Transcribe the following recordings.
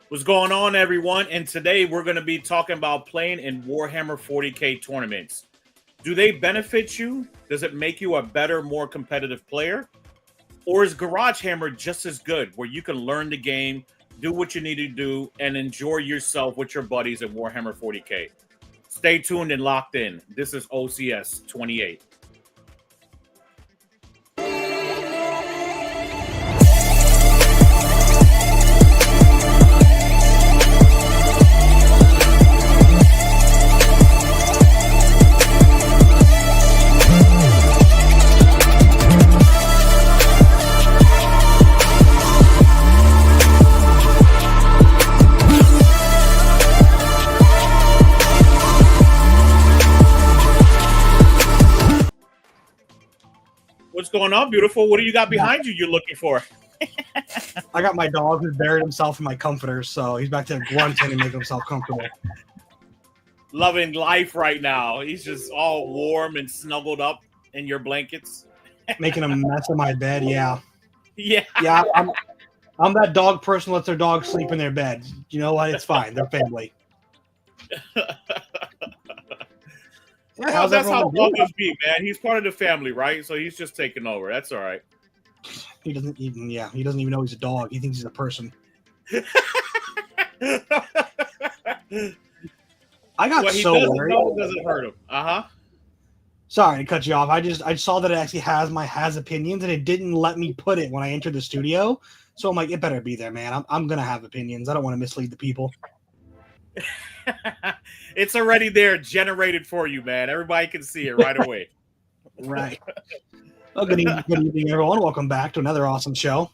What's going on, everyone? And today we're going to be talking about playing in Warhammer 40K tournaments. Do they benefit you? Does it make you a better, more competitive player? Or is Garage Hammer just as good, where you can learn the game, do what you need to do, and enjoy yourself with your buddies in Warhammer 40K? Stay tuned and locked in. This is OCS 28. What's going on, beautiful? What do you got behind you you're looking for? I got my dog who's buried himself in my comforters, so he's back there grunting and making himself comfortable. Loving life right now. He's just all warm and snuggled up in your blankets. Making a mess of my bed, yeah. Yeah. Yeah, I'm that dog person who lets their dog sleep in their bed. You know what? It's fine. They're family. Yeah, well, that's how dogs be, man. He's part of the family, right? So he's just taking over. That's all right. He doesn't even know he's a dog. He thinks he's a person. I got so worried. It doesn't hurt him. Sorry to cut you off. I saw that it actually has opinions, and it didn't let me put it when I entered the studio. So I'm like, it better be there, man. I'm gonna have opinions. I don't want to mislead the people. It's already there, generated for you, man. Everybody can see it right away. Right. Well, good evening, everyone. Welcome back to another awesome show.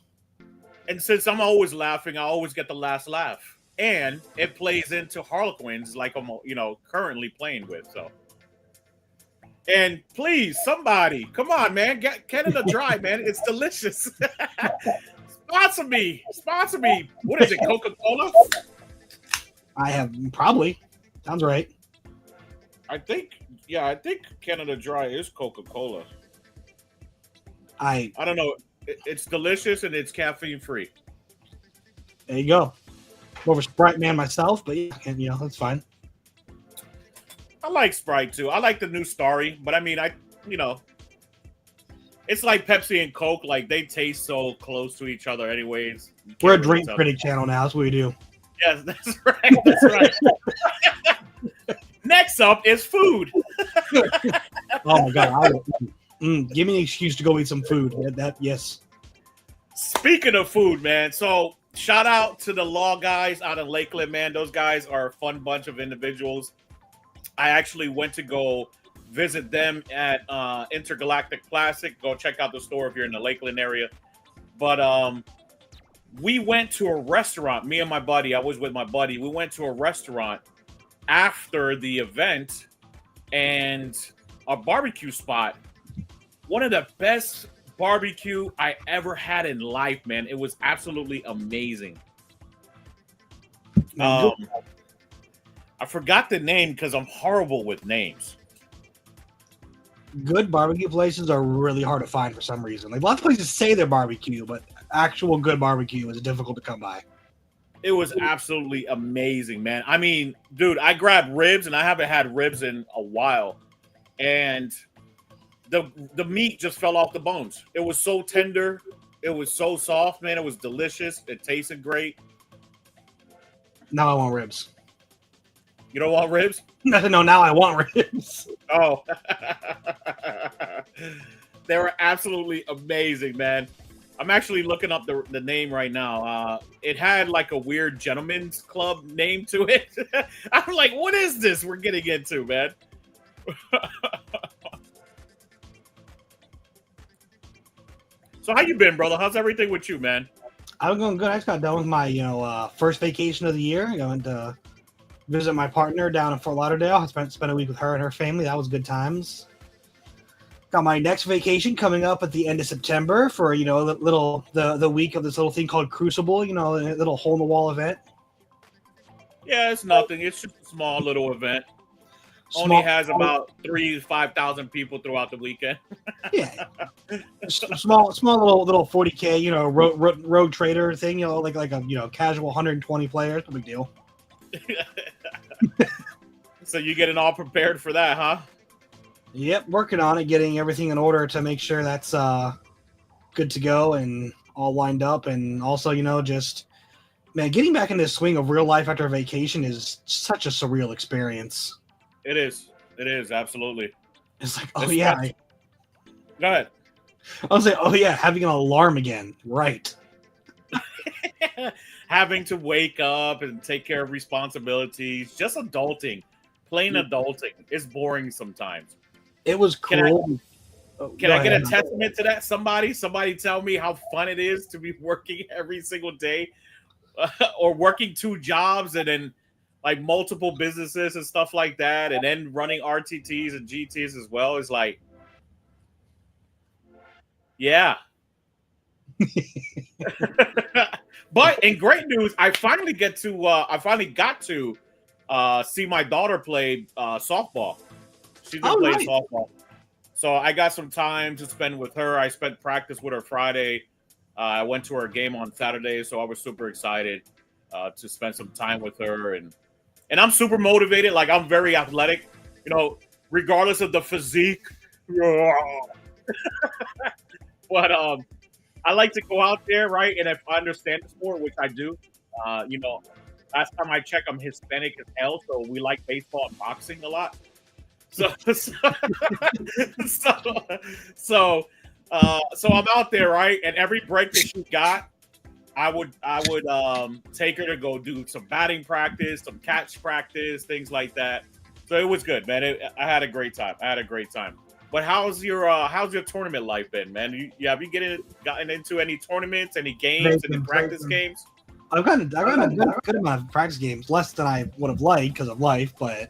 And since I'm always laughing, I always get the last laugh, and it plays into Harlequins like I'm, currently playing with. So, and please, somebody, come on, man, get Canada Dry, man. It's delicious. Sponsor me. What is it? Coca-Cola? I have probably. Sounds right. I think Canada Dry is Coca-Cola. I don't know. It's delicious and it's caffeine free. There you go. More of a Sprite man myself, but yeah, that's fine. I like Sprite too. I like the new Starry, but I mean, it's like Pepsi and Coke. Like they taste so close to each other, anyways. We're a drink critic channel now. That's what we do. Yes, that's right. That's right. Next up is food. Oh my god! Give me an excuse to go eat some food. Yes. Speaking of food, man. So shout out to the Law guys out of Lakeland, man. Those guys are a fun bunch of individuals. I actually went to go visit them at Intergalactic Classic. Go check out the store if you're in the Lakeland area. But we went to a restaurant. Me and my buddy. I was with my buddy. We went to a restaurant after the event and a barbecue spot. One of the best barbecue I ever had in life, man. It was absolutely amazing. I forgot the name because I'm horrible with names. Good barbecue places are really hard to find for some reason. Like lots of places say they're barbecue, but actual good barbecue is difficult to come by. It was absolutely amazing, man. I mean, dude, I grabbed ribs, and I haven't had ribs in a while, and the meat just fell off the bones. It was so tender. It was so soft, man. It was delicious. It tasted great. Now I want ribs. You don't want ribs? No, now I want ribs. Oh. They were absolutely amazing, man. I'm actually looking up the name right now. It had like a weird gentleman's club name to it. I'm like, what is this we're getting into, man? So how you been, brother? How's everything with you, man? I'm going good. I just got done with my first vacation of the year. I went to visit my partner down in Fort Lauderdale. I spent a week with her and her family. That was good times. Got my next vacation coming up at the end of September for the week of this little thing called Crucible. A little hole in the wall event. Yeah, it's nothing. It's just a small little event. only has about 3,000 to 5,000 people throughout the weekend. Yeah, small little 40K, you know, road trader thing, you know, like a casual 120 players, no big deal. So you getting all prepared for that, huh? Yep, working on it, getting everything in order to make sure that's good to go and all lined up, and also, you know, just man, getting back into the swing of real life after a vacation is such a surreal experience. It is. It is, absolutely. It's like, oh yeah. Go ahead. I was like, oh yeah, having an alarm again. Right. Having to wake up and take care of responsibilities. Just adulting. Plain adulting. It's boring sometimes. It was cruel. Can I get a testament to that? Somebody tell me how fun it is to be working every single day. Or working 2 jobs and then like multiple businesses and stuff like that, and then running RTTs and GTs as well is like, yeah. But in great news, I finally got to see my daughter play softball. She's been playing softball, so I got some time to spend with her. I spent practice with her Friday. I went to her game on Saturday, so I was super excited to spend some time with her, and I'm super motivated. Like, I'm very athletic, you know, regardless of the physique. But I like to go out there, right? And if I understand the sport, which I do, you know, last time I checked, I'm Hispanic as hell, so we like baseball and boxing a lot. So I'm out there, right? And every break that she got, I would take her to go do some batting practice, some catch practice, things like that. So it was good, man. I had a great time. But how's your tournament life been, man? Have you gotten into any tournaments, any games, any practice games? I've gotten a good amount of practice games, less than I would have liked because of life, but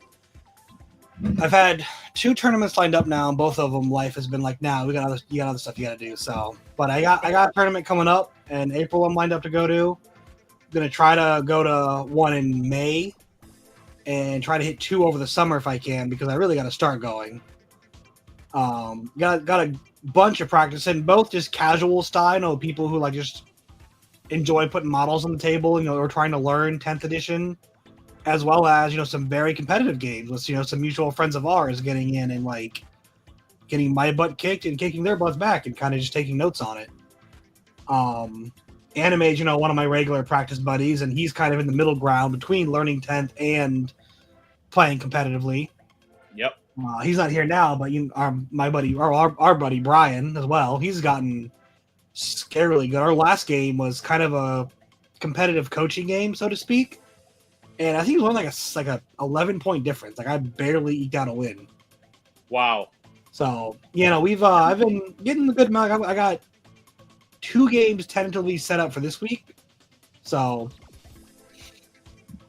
I've had 2 tournaments lined up now, and both of them life has been like, nah, you got other stuff you got to do. So, but I got a tournament coming up in April. I'm lined up to go to. I'm gonna try to go to one in May, and try to hit 2 over the summer if I can, because I really got to start going. Got a bunch of practice in both just casual style, you know, people who like just enjoy putting models on the table, you know, or trying to learn 10th edition. As well as, you know, some very competitive games with, you know, some mutual friends of ours getting in and like getting my butt kicked and kicking their butts back and kind of just taking notes on it. Anime's, you know, one of my regular practice buddies, and he's kind of in the middle ground between learning 10th and playing competitively. Yep. He's not here now, but our buddy Brian as well. He's gotten scarily good. Our last game was kind of a competitive coaching game, so to speak. And I think it was only like a 11-point difference. Like, I barely eked out a win. Wow. So, you know, I've been getting a good amount. I got 2 games tentatively set up for this week. So,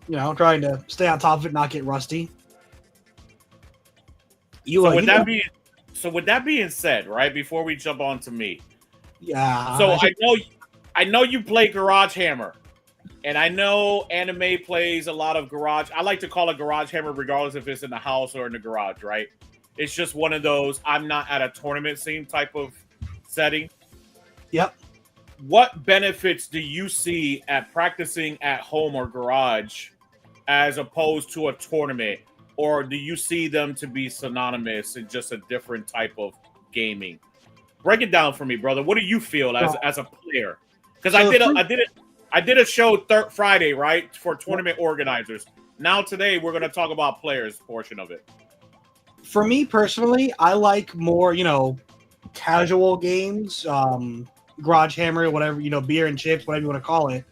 you know, trying to stay on top of it, not get rusty. So with that being said, right, before we jump on to me. Yeah. So I know you play Garage Hammer. And I know Anime plays a lot of garage. I like to call it Garage Hammer regardless if it's in the house or in the garage, right? It's just one of those, I'm not at a tournament scene type of setting. Yep. What benefits do you see at practicing at home or garage as opposed to a tournament? Or do you see them to be synonymous in just a different type of gaming? Break it down for me, brother. What do you feel as a player? Because I did a show Friday, right, for tournament organizers. Now today we're going to talk about players portion of it. For me personally, I like more, you know, casual games, Garage Hammer, whatever, you know, beer and chips, whatever you want to call it.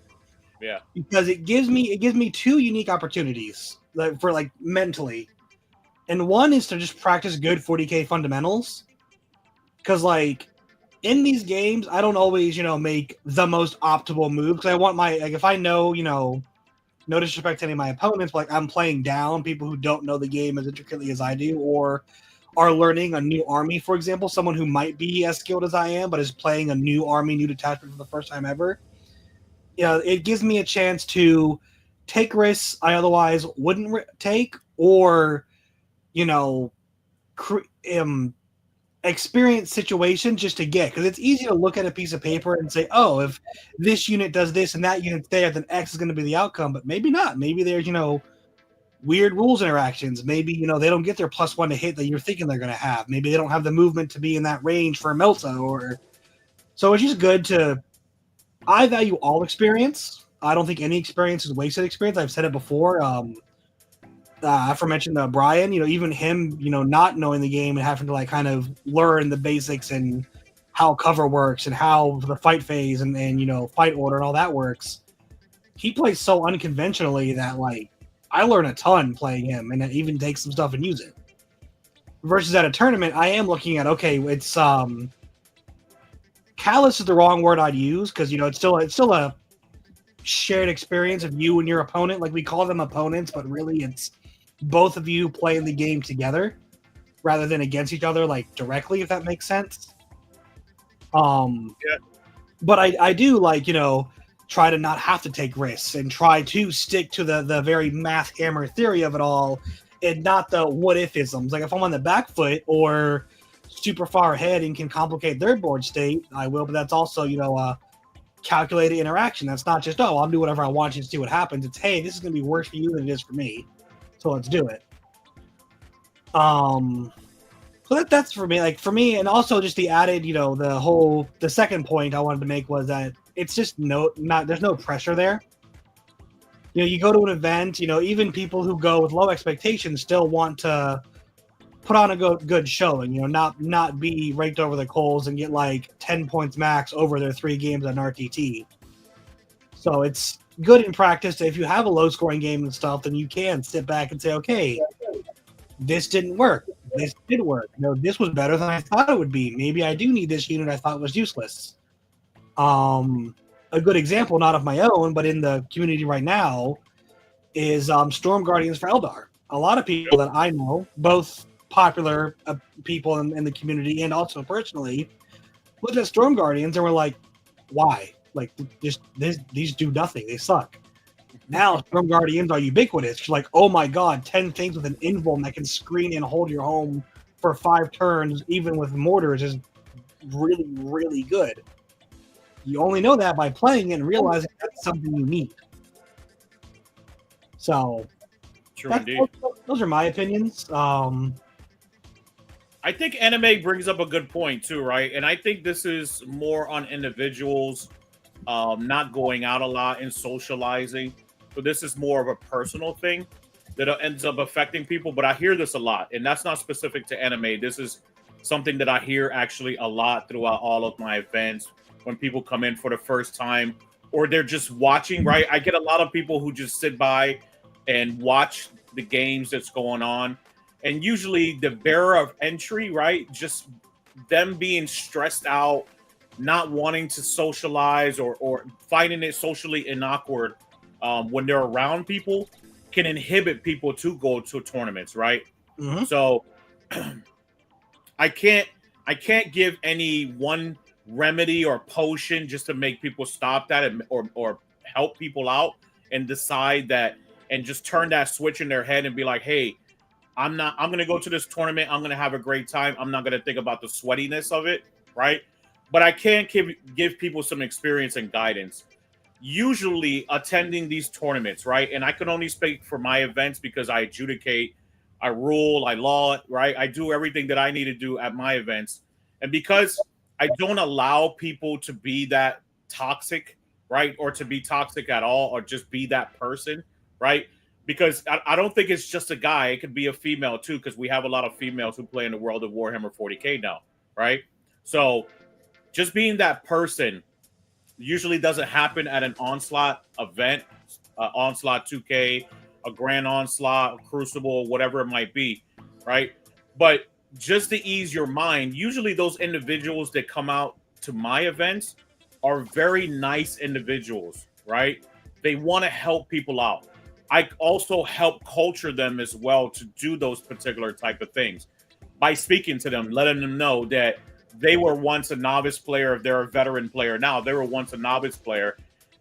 Yeah. Because it gives me 2 unique opportunities for mentally. And one is to just practice good 40K fundamentals. Because like in these games, I don't always, you know, make the most optimal move, because I want if I know, you know, no disrespect to any of my opponents, but like I'm playing down people who don't know the game as intricately as I do, or are learning a new army, for example, someone who might be as skilled as I am, but is playing a new army, new detachment for the first time ever. You know, it gives me a chance to take risks I otherwise wouldn't take, or you know, experience situations just to get, because it's easy to look at a piece of paper and say, oh, if this unit does this and that unit's there, then X is going to be the outcome. But maybe not. Maybe there's, weird rules interactions. Maybe, they don't get their +1 to hit that you're thinking they're going to have. Maybe they don't have the movement to be in that range for a Melta. Or so it's just good to. I value all experience. I don't think any experience is wasted experience. I've said it before. Aforementioned Brian, even him, not knowing the game and having to like kind of learn the basics and how cover works and how the fight phase and fight order and all that works. He plays so unconventionally that like I learn a ton playing him, and even take some stuff and use it. Versus at a tournament, I am looking at, okay, it's callous is the wrong word I'd use, because it's still a shared experience of you and your opponent. Like, we call them opponents, but really it's both of you playing the game together rather than against each other, like directly, if that makes sense. Yeah. But I do like, try to not have to take risks and try to stick to the very math hammer theory of it all, and not the what if isms. Like, if I'm on the back foot or super far ahead and can complicate their board state, I will. But that's also, calculated interaction. That's not just, oh, I'll do whatever I want you to see what happens. It's, hey, this is going to be worse for you than it is for me, so let's do it. So that's for me. Like, for me, and also just the added, the second point I wanted to make was that it's just there's no pressure there. You go to an event, even people who go with low expectations still want to put on a good showing, not be raked over the coals and get like 10 points max over their 3 games on RTT. So it's good in practice. If you have a low scoring game and stuff, then you can sit back and say, okay, this didn't work. This did work. This was better than I thought it would be. Maybe I do need this unit I thought was useless. A good example, not of my own, but in the community right now, is Storm Guardians for Eldar. A lot of people that I know, both popular people in the community and also personally, looked at Storm Guardians and were like, why? Like, these do nothing. They suck. Now Storm Guardians are ubiquitous. You're like, oh my god, 10 things with an invuln that can screen and hold your home for 5 turns, even with mortars, is really, really good. You only know that by playing it and realizing that's something you need. So, True indeed. Those are my opinions. I think anime brings up a good point too, right? And I think this is more on individuals not going out a lot and socializing. So this is more of a personal thing that ends up affecting people. But I hear this a lot, and that's not specific to anime. This is something that I hear actually a lot throughout all of my events when people come in for the first time or they're just watching, right? I get a lot of people who just sit by and watch the games that's going on. And usually the bearer of entry, right? Just them being stressed out, not wanting to socialize or finding it socially awkward when they're around people can inhibit people to go to tournaments, right? Mm-hmm. So I can't give any one remedy or potion just to make people stop that or help people out and decide that and just turn that switch in their head and be like, hey, I'm going to go to this tournament. I'm going to have a great time. I'm not going to think about the sweatiness of it, right? But I can give people some experience and guidance. Usually attending these tournaments, right? And I can only speak for my events because I adjudicate, I rule, I law, right? I do everything that I need to do at my events. And because I don't allow people to be that toxic, right? Or to be toxic at all, or just be that person, right? Because I don't think it's just a guy. It could be a female too, because we have a lot of females who play in the world of Warhammer 40K now, right? So just being that person usually doesn't happen at an Onslaught event, Onslaught 2K, a Grand Onslaught, a Crucible, whatever it might be, right? But just to ease your mind, usually those individuals that come out to my events are very nice individuals, right? They want to help people out. I also help culture them as well to do those particular type of things by speaking to them, letting them know that they were once a novice player. If they're a veteran player now, they were once a novice player,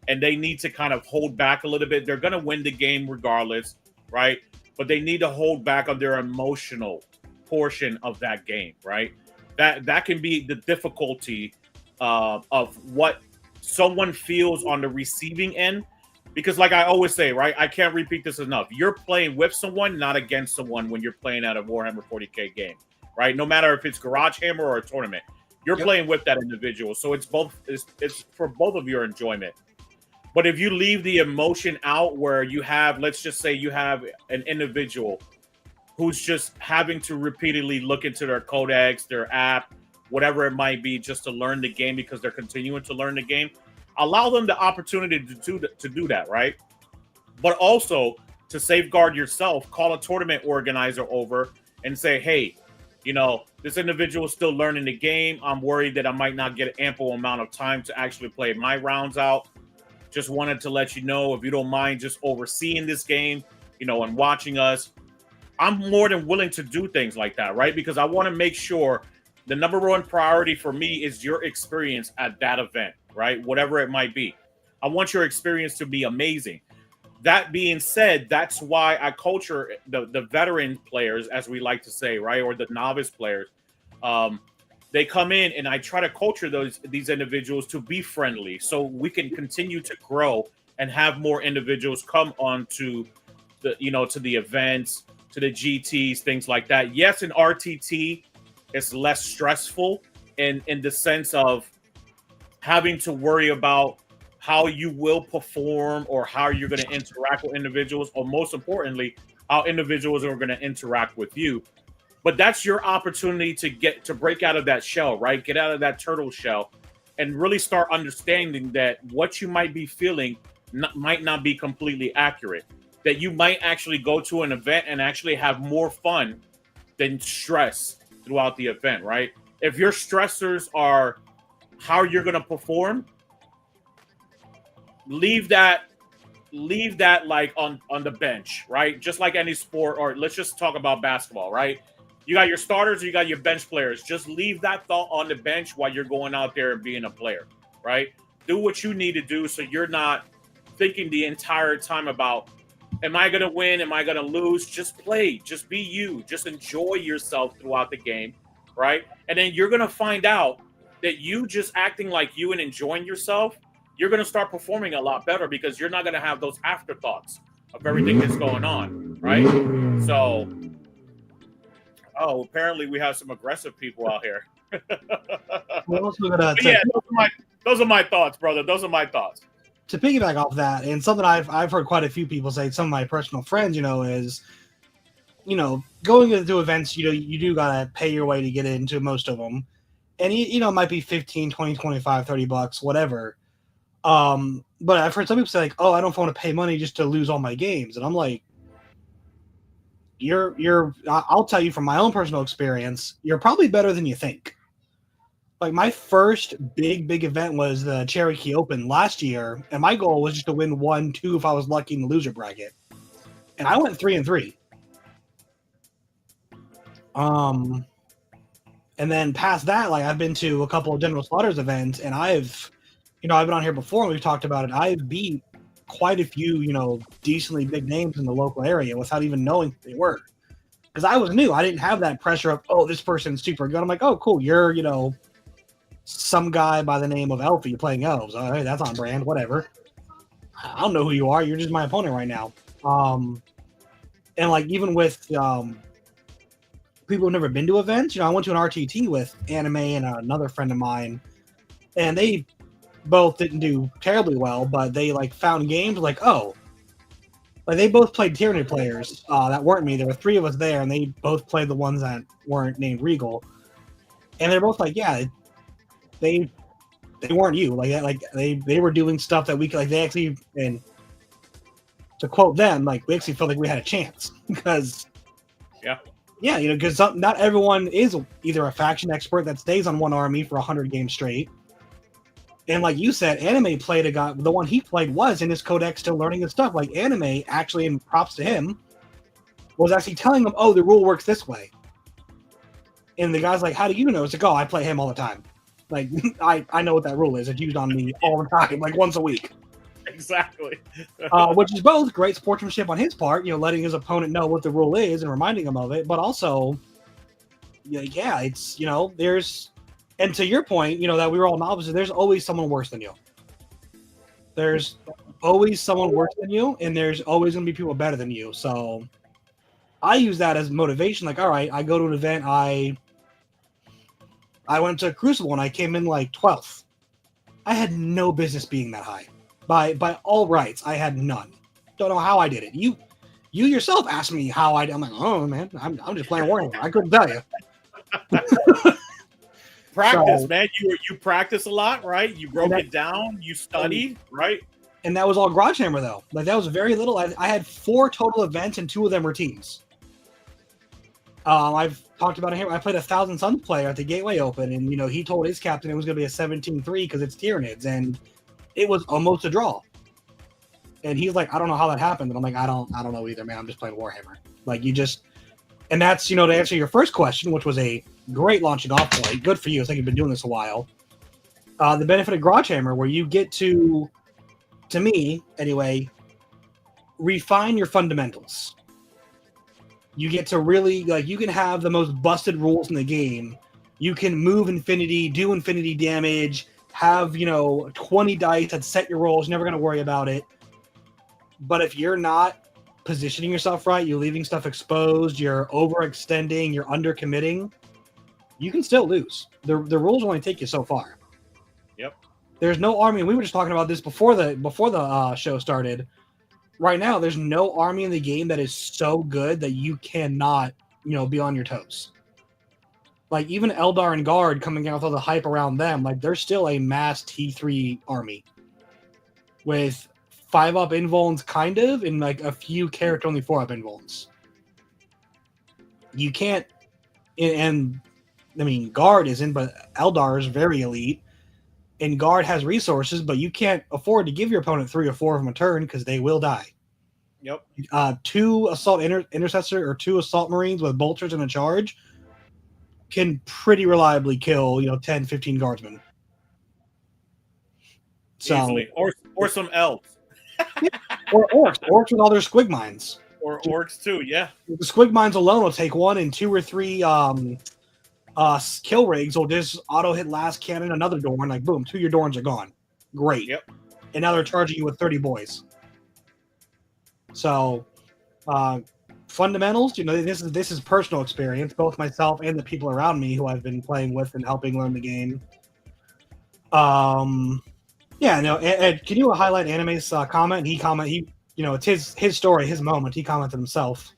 and they need to kind of hold back a little bit. They're going to win the game regardless, right? but they need to hold back on their emotional portion of that game, right? That can be the difficulty of what someone feels on the receiving end. Because like I always say, right, I can't repeat this enough. You're playing with someone, not against someone when you're playing at a Warhammer 40K game, right? No matter if it's Garage Hammer or a tournament, you're playing with that individual. So it's for both of your enjoyment. But if you leave the emotion out where you have, let's just say you have an individual who's just having to repeatedly look into their codex, their app, whatever it might be, just to learn the game because they're continuing to learn the game, allow them the opportunity to do that, right? But also, to safeguard yourself, call a tournament organizer over and say, hey, you know, this individual is still learning the game. I'm worried that I might not get an ample amount of time to actually play my rounds out. Just wanted to let you know, if you don't mind just overseeing this game, you know, and watching us. I'm more than willing to do things like that, right? Because I want to make sure the number one priority for me is your experience at that event, right? Whatever it might be. I want your experience to be amazing. That being said, that's why I culture the veteran players, as we like to say, right? Or the novice players. They come in and I try to culture these individuals to be friendly so we can continue to grow and have more individuals come on to the, you know, to the events, to the GTs, things like that. Yes, in RTT, it's less stressful in the sense of having to worry about how you will perform or how you're going to interact with individuals, or most importantly, how individuals are going to interact with you. But that's your opportunity to break out of that shell, right? Get out of that turtle shell and really start understanding that what you might be feeling might not be completely accurate. That you might actually go to an event and actually have more fun than stress throughout the event, right? If your stressors are how you're going to perform, leave that like on the bench, right? Just like any sport, or let's just talk about basketball, right? You got your starters, you got your bench players. Just leave that thought on the bench while you're going out there and being a player, right? Do what you need to do so you're not thinking the entire time about, am I going to win? Am I going to lose? Just play. Just be you. Just enjoy yourself throughout the game, right? And then you're going to find out that you just acting like you and enjoying yourself, you're going to start performing a lot better because you're not going to have those afterthoughts of everything that's going on, right? So, apparently we have some aggressive people out here. Those are my thoughts, brother. Those are my thoughts. To piggyback off that, and something I've heard quite a few people say, some of my personal friends, you know, is, you know, going to events, you know, you do got to pay your way to get into most of them. And, you know, it might be 15, 20, 25, 30 bucks, whatever. But I've heard some people say, like, oh, I don't want to pay money just to lose all my games. And I'm like, I'll tell you from my own personal experience, you're probably better than you think. Like, my first big event was the Cherokee Open last year, and my goal was just to win 1-2 if I was lucky in the loser bracket. And I went 3-3. And then past that, like, I've been to a couple of General Slaughter's events, and I've been on here before and we've talked about it. I've beat quite a few, you know, decently big names in the local area without even knowing who they were. Because I was new. I didn't have that pressure of, oh, this person's super good. I'm like, oh, cool. You're, you know, some guy by the name of Elfie playing elves. Oh, hey, that's on brand. Whatever. I don't know who you are. You're just my opponent right now. And like, even with people who've never been to events, you know, I went to an RTT with Anime and another friend of mine, and they both didn't do terribly well, but they like found games like, oh, like they both played Tyranny players that weren't me. There were 3 of us there, and they both played the ones that weren't named Regal, and they're both like, yeah, they weren't you. Like they were doing stuff that we could, like, they actually, and to quote them, like, we actually felt like we had a chance because yeah, you know, because not everyone is either a faction expert that stays on one army for 100 games straight. And like you said, Anime played a guy, the one he played was in his codex still learning his stuff. Like, Anime actually, and props to him, was actually telling him, oh, the rule works this way. And the guy's like, how do you know? It's like, oh, I play him all the time. Like, I know what that rule is. It's used on me all the time, like once a week. Exactly. Which is both great sportsmanship on his part, letting his opponent know what the rule is and reminding him of it, but also, yeah, it's, and to your point, that we were all novices, there's always someone worse than you. There's always someone worse than you, and there's always going to be people better than you. So I use that as motivation. Like, all right, I go to an event. I went to Crucible, and I came in like 12th. I had no business being that high. By all rights, I had none. Don't know how I did it. You yourself asked me how I did. I'm like, oh, man, I'm just playing Warhammer. I couldn't tell you. Practice, man. You practice a lot, right? You broke it down. You studied, right? And that was all Garage Hammer, though. Like, that was very little. I had 4 total events, and 2 of them were teams. I've talked about it here. I played a Thousand Suns player at the Gateway Open, and he told his captain it was going to be a 17-3 because it's Tyranids, and it was almost a draw. And he's like, I don't know how that happened. And I'm like, I don't know either, man. I'm just playing Warhammer. Like, and that's, to answer your first question, which was a great launching off point. Good for you. I think you've been doing this a while. The benefit of Garage Hammer, where you get to me anyway, refine your fundamentals. You get to really, you can have the most busted rules in the game. You can move infinity, do infinity damage, have, 20 dice that set your rolls, never going to worry about it. But if you're not positioning yourself right, you're leaving stuff exposed, you're overextending, you're undercommitting, you can still lose. The rules only take you so far. Yep. There's no army, and we were just talking about this before the show started. Right now, there's no army in the game that is so good that you cannot, be on your toes. Like, even Eldar and Guard coming out with all the hype around them, like, they're still a mass T3 army. With 5-up invulns, kind of, and, like, a few character-only 4-up invulns. You can't... And, I mean, Guard isn't, but Eldar is very elite. And Guard has resources, but you can't afford to give your opponent 3 or 4 of them a turn because they will die. Yep. 2 assault intercessor or 2 assault marines with bolters and a charge can pretty reliably kill 10, 15 guardsmen. So, easily. Or some elves. or orcs with all their squig mines. Or orcs too, yeah. The squig mines alone will take 1 and 2 or 3 kill rigs will just auto hit last cannon another Dorn, like boom, 2 of your Dorns are gone. Great. Yep. And now they're charging you with 30 boys. So fundamentals, this is personal experience, both myself and the people around me who I've been playing with and helping learn the game. Ed, can you highlight Anime's comment? It's his story, his moment. He commented himself.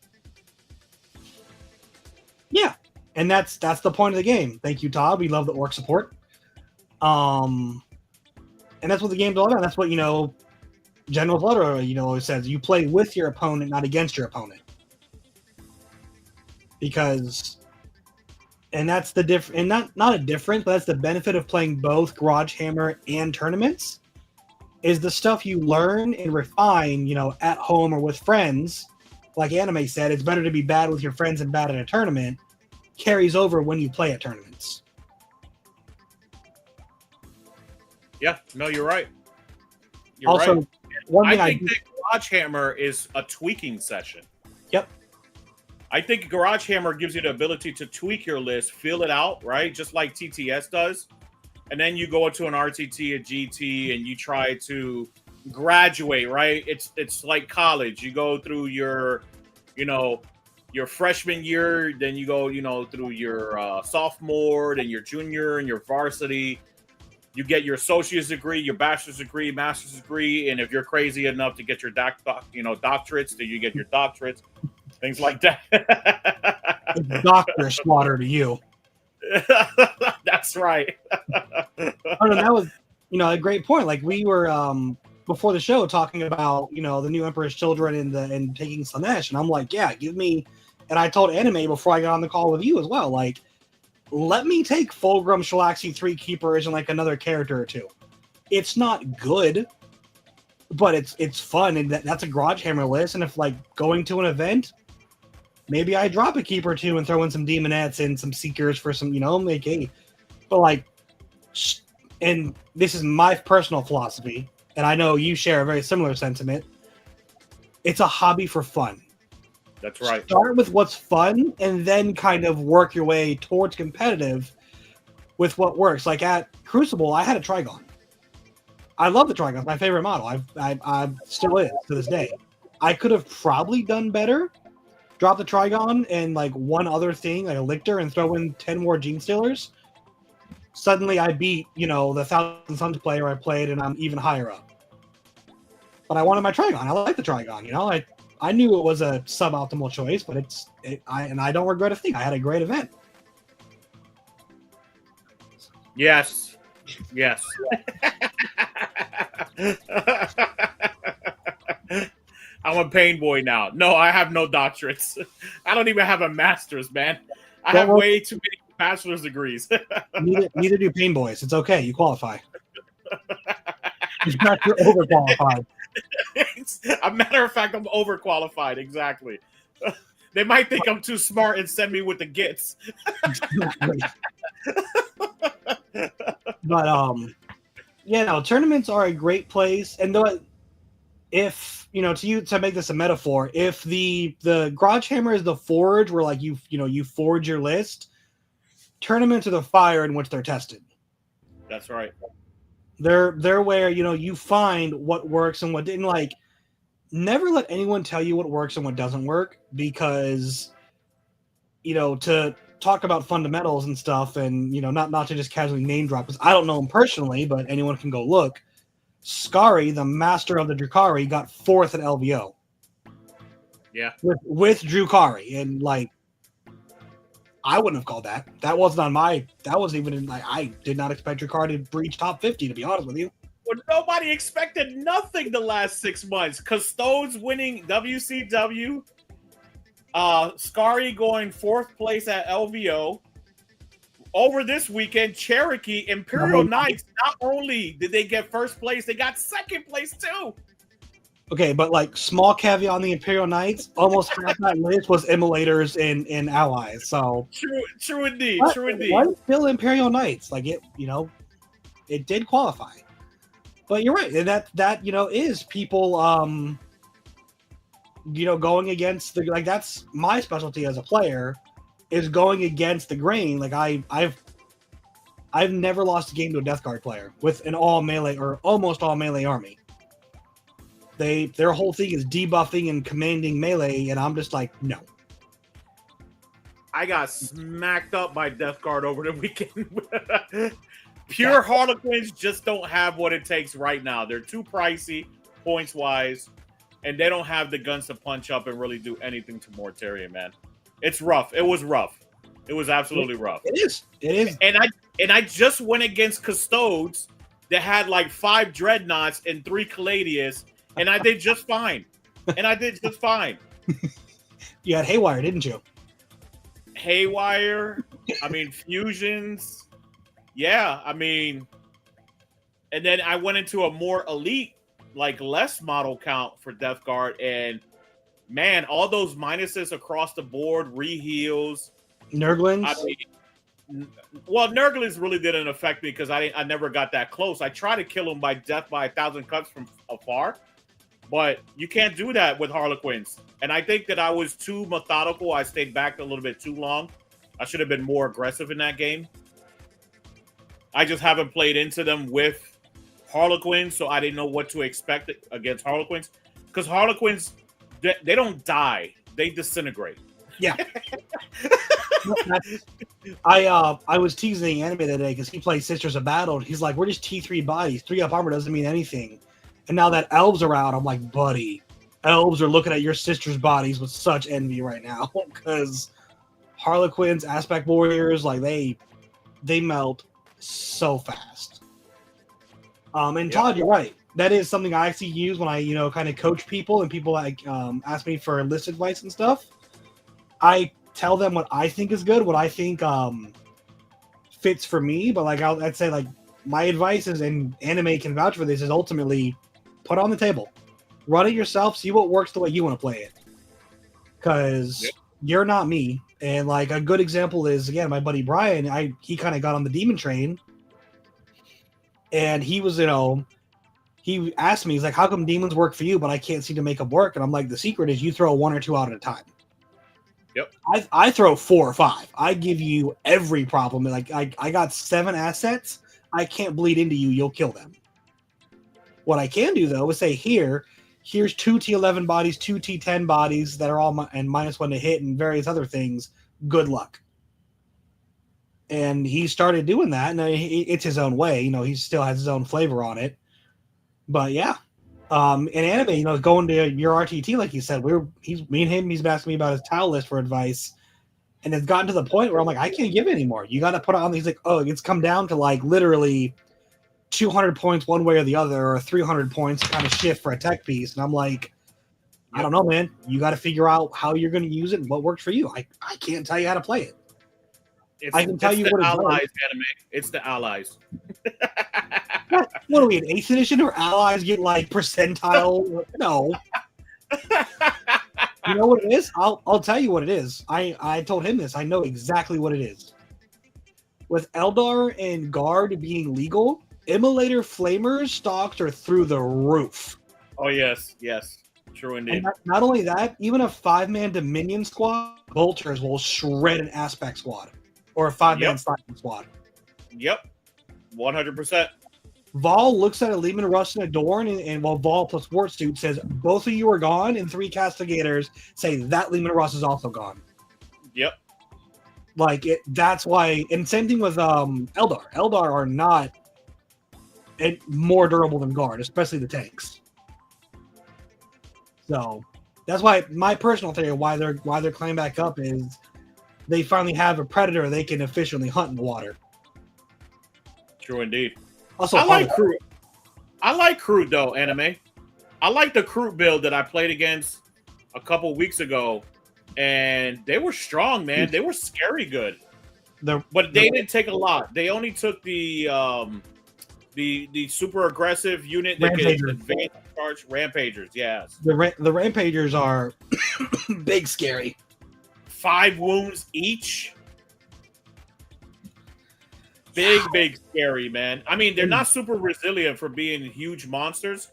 Yeah. And that's the point of the game. Thank you, Todd. We love the orc support. And that's what the game's all about. That's what, General Flutter, always says. You play with your opponent, not against your opponent. Because, and that's the difference, and not a difference, but that's the benefit of playing both Garage Hammer and tournaments, is the stuff you learn and refine, at home or with friends. Like Anime said, it's better to be bad with your friends than bad at a tournament. Carries over when you play at tournaments. Yeah, no, you're right. You're also, right. I think that Garage Hammer is a tweaking session. Yep. I think Garage Hammer gives you the ability to tweak your list, feel it out, right? Just like TTS does. And then you go into an RTT, a GT, and you try to graduate, right? It's like college. You go through your freshman year, then you go, through your sophomore, then your junior and your varsity. You get your associate's degree, your bachelor's degree, master's degree, and if you're crazy enough to get your doctorates, then you get your doctorates, things like that. Doctor slaughter to you. That's right. That was, a great point. Like, we were before the show talking about, the new Emperor's Children and taking Slanesh, and I'm like, yeah, give me. And I told Anime before I got on the call with you as well, like, let me take Fulgrim, Shalaxi, 3 Keepers, and like another character or 2. It's not good, but it's fun, and that's a Garage Hammer list. And if, like, going to an event, maybe I drop a Keeper or 2 and throw in some Demonettes and some Seekers for some, but like, and this is my personal philosophy. and I know you share a very similar sentiment, it's a hobby for fun. That's right. Start with what's fun and then kind of work your way towards competitive with what works. Like at Crucible, I had a Trigon. I love the Trigon. It's my favorite model. I still is to this day. I could have probably done better. Drop the Trigon and like one other thing, like a Lictor, and throw in 10 more Gene Stealers. Suddenly I beat, the Thousand Suns player I played, and I'm even higher up. But I wanted my Trigon. I like the Trigon. I knew it was a suboptimal choice, but I don't regret a thing. I had a great event. Yes. Yes. I'm a pain boy now. No, I have no doctorates. I don't even have a master's, man. I have way too many bachelor's degrees. neither do pain boys. It's okay. You qualify. You're overqualified. A matter of fact, I'm overqualified. Exactly. They might think I'm too smart and send me with the gits. But tournaments are a great place. And if to make this a metaphor, if the Garage Hammer is the forge where like you forge your list, tournaments are the fire in which they're tested. That's right. They're where you find what works and what didn't. Like, never let anyone tell you what works and what doesn't work, because to talk about fundamentals and stuff, and not to just casually name drop, because I don't know him personally, but anyone can go look. Skari, the master of the Drukari, got 4th at LVO. Yeah, with Drukari, and like, I wouldn't have called that. That wasn't on my. That wasn't even in. Like, I did not expect Drukari to breach top 50. To be honest with you. Well, nobody expected nothing the last 6 months. Custodes winning WCW. Skari going 4th place at LVO. Over this weekend, Cherokee Imperial Knights, not only did they get 1st place, they got 2nd place too. Okay, but like, small caveat on the Imperial Knights, almost half that list was immolators and allies. So true indeed. True indeed. Why still Imperial Knights? Like, it did qualify. But you're right, and that is people going against that's my specialty as a player, is going against the grain. Like, I've never lost a game to a Death Guard player with an all melee or almost all melee army. Their whole thing is debuffing and commanding melee, and I'm just like, no. I got smacked up by Death Guard over the weekend. Pure Harlequins just don't have what it takes right now. They're too pricey, points wise, and they don't have the guns to punch up and really do anything to Mortarion, man. It's rough. It was rough. It was absolutely rough. It is. And I just went against Custodes that had like 5 Dreadnoughts and 3 Caladius, and I did just fine. You had Haywire, didn't you? Haywire. I mean, fusions. Yeah, I mean, and then I went into a more elite, like less model count for Death Guard, and man, all those minuses across the board, reheals. Nurglings? I mean, well, Nurglings really didn't affect me because I never got that close. I tried to kill him by death by 1,000 cuts from afar, but you can't do that with Harlequins. And I think that I was too methodical. I stayed back a little bit too long. I should have been more aggressive in that game. I just haven't played into them with Harlequins, so I didn't know what to expect against Harlequins. Because Harlequins, they don't die. They disintegrate. Yeah. I was teasing the anime today because he plays Sisters of Battle. He's like, we're just T3 bodies. 3 up armor doesn't mean anything. And now that elves are out, I'm like, buddy, elves are looking at your sisters' bodies with such envy right now. Because Harlequins, Aspect Warriors, like, they melt so fast. And Todd, you're right. That is something I actually use when I, kind of coach people, and people like ask me for list advice and stuff. I tell them what I think is good, what I think fits for me. But like, I'd say, like, my advice is, and anime can vouch for this, is ultimately put on the table, run it yourself, see what works the way you want to play it. Because you're not me. And like, a good example is, again, my buddy Brian. He kind of got on the demon train, and he was, he asked me, he's like, how come demons work for you, but I can't seem to make them work? And I'm like, the secret is you throw 1 or 2 out at a time. Yep. I throw 4 or 5. I give you every problem. Like I got 7 assets. I can't bleed into you. You'll kill them. What I can do though is say here's 2 T11 bodies, 2 T10 bodies that are all and -1 to hit and various other things. Good luck. And he started doing that, and it's his own way. He still has his own flavor on it. But yeah, in anime, going to your RTT, like you said, me and him. He's asking me about his towel list for advice, and it's gotten to the point where I'm like, I can't give it anymore. You got to put it on. He's like, oh, it's come down to like literally 200 points one way or the other, or 300 points kind of shift for a tech piece. And I'm like, I don't know, man. You got to figure out how you're going to use it and what works for you. I can't tell you how to play it. I can tell you what allies anime. It's the allies. What are we in 8th edition or allies get like percentile? No. You know what it is? I'll tell you what it is. I told him this. I know exactly what it is. With Eldar and Guard being legal, Immolator Flamers stocks are through the roof. Oh yes, true indeed. And not only that, even a 5-man Dominion squad, Vultures will shred an Aspect squad. Or a 5-man Cycling squad. Yep. 100%. Vol looks at a Lehman Russ and a Dorn, and while Vol plus Wartsuit says, both of you are gone, and 3 Castigators say that Lehman Russ is also gone. Yep. That's why, and same thing with Eldar. Eldar are not more durable than Guard, especially the tanks. So, that's why my personal theory why they're climbing back up is they finally have a predator they can efficiently hunt in the water. True indeed. Also, I like Crew. I like Crew though, anime. I like the Crew build that I played against a couple weeks ago, and they were strong, man. They were scary good. But they didn't take a lot. They only took the super aggressive unit that could advance charge Rampagers. Yes. The Rampagers are big scary. 5 wounds each. Big scary, man. I mean, they're not super resilient for being huge monsters,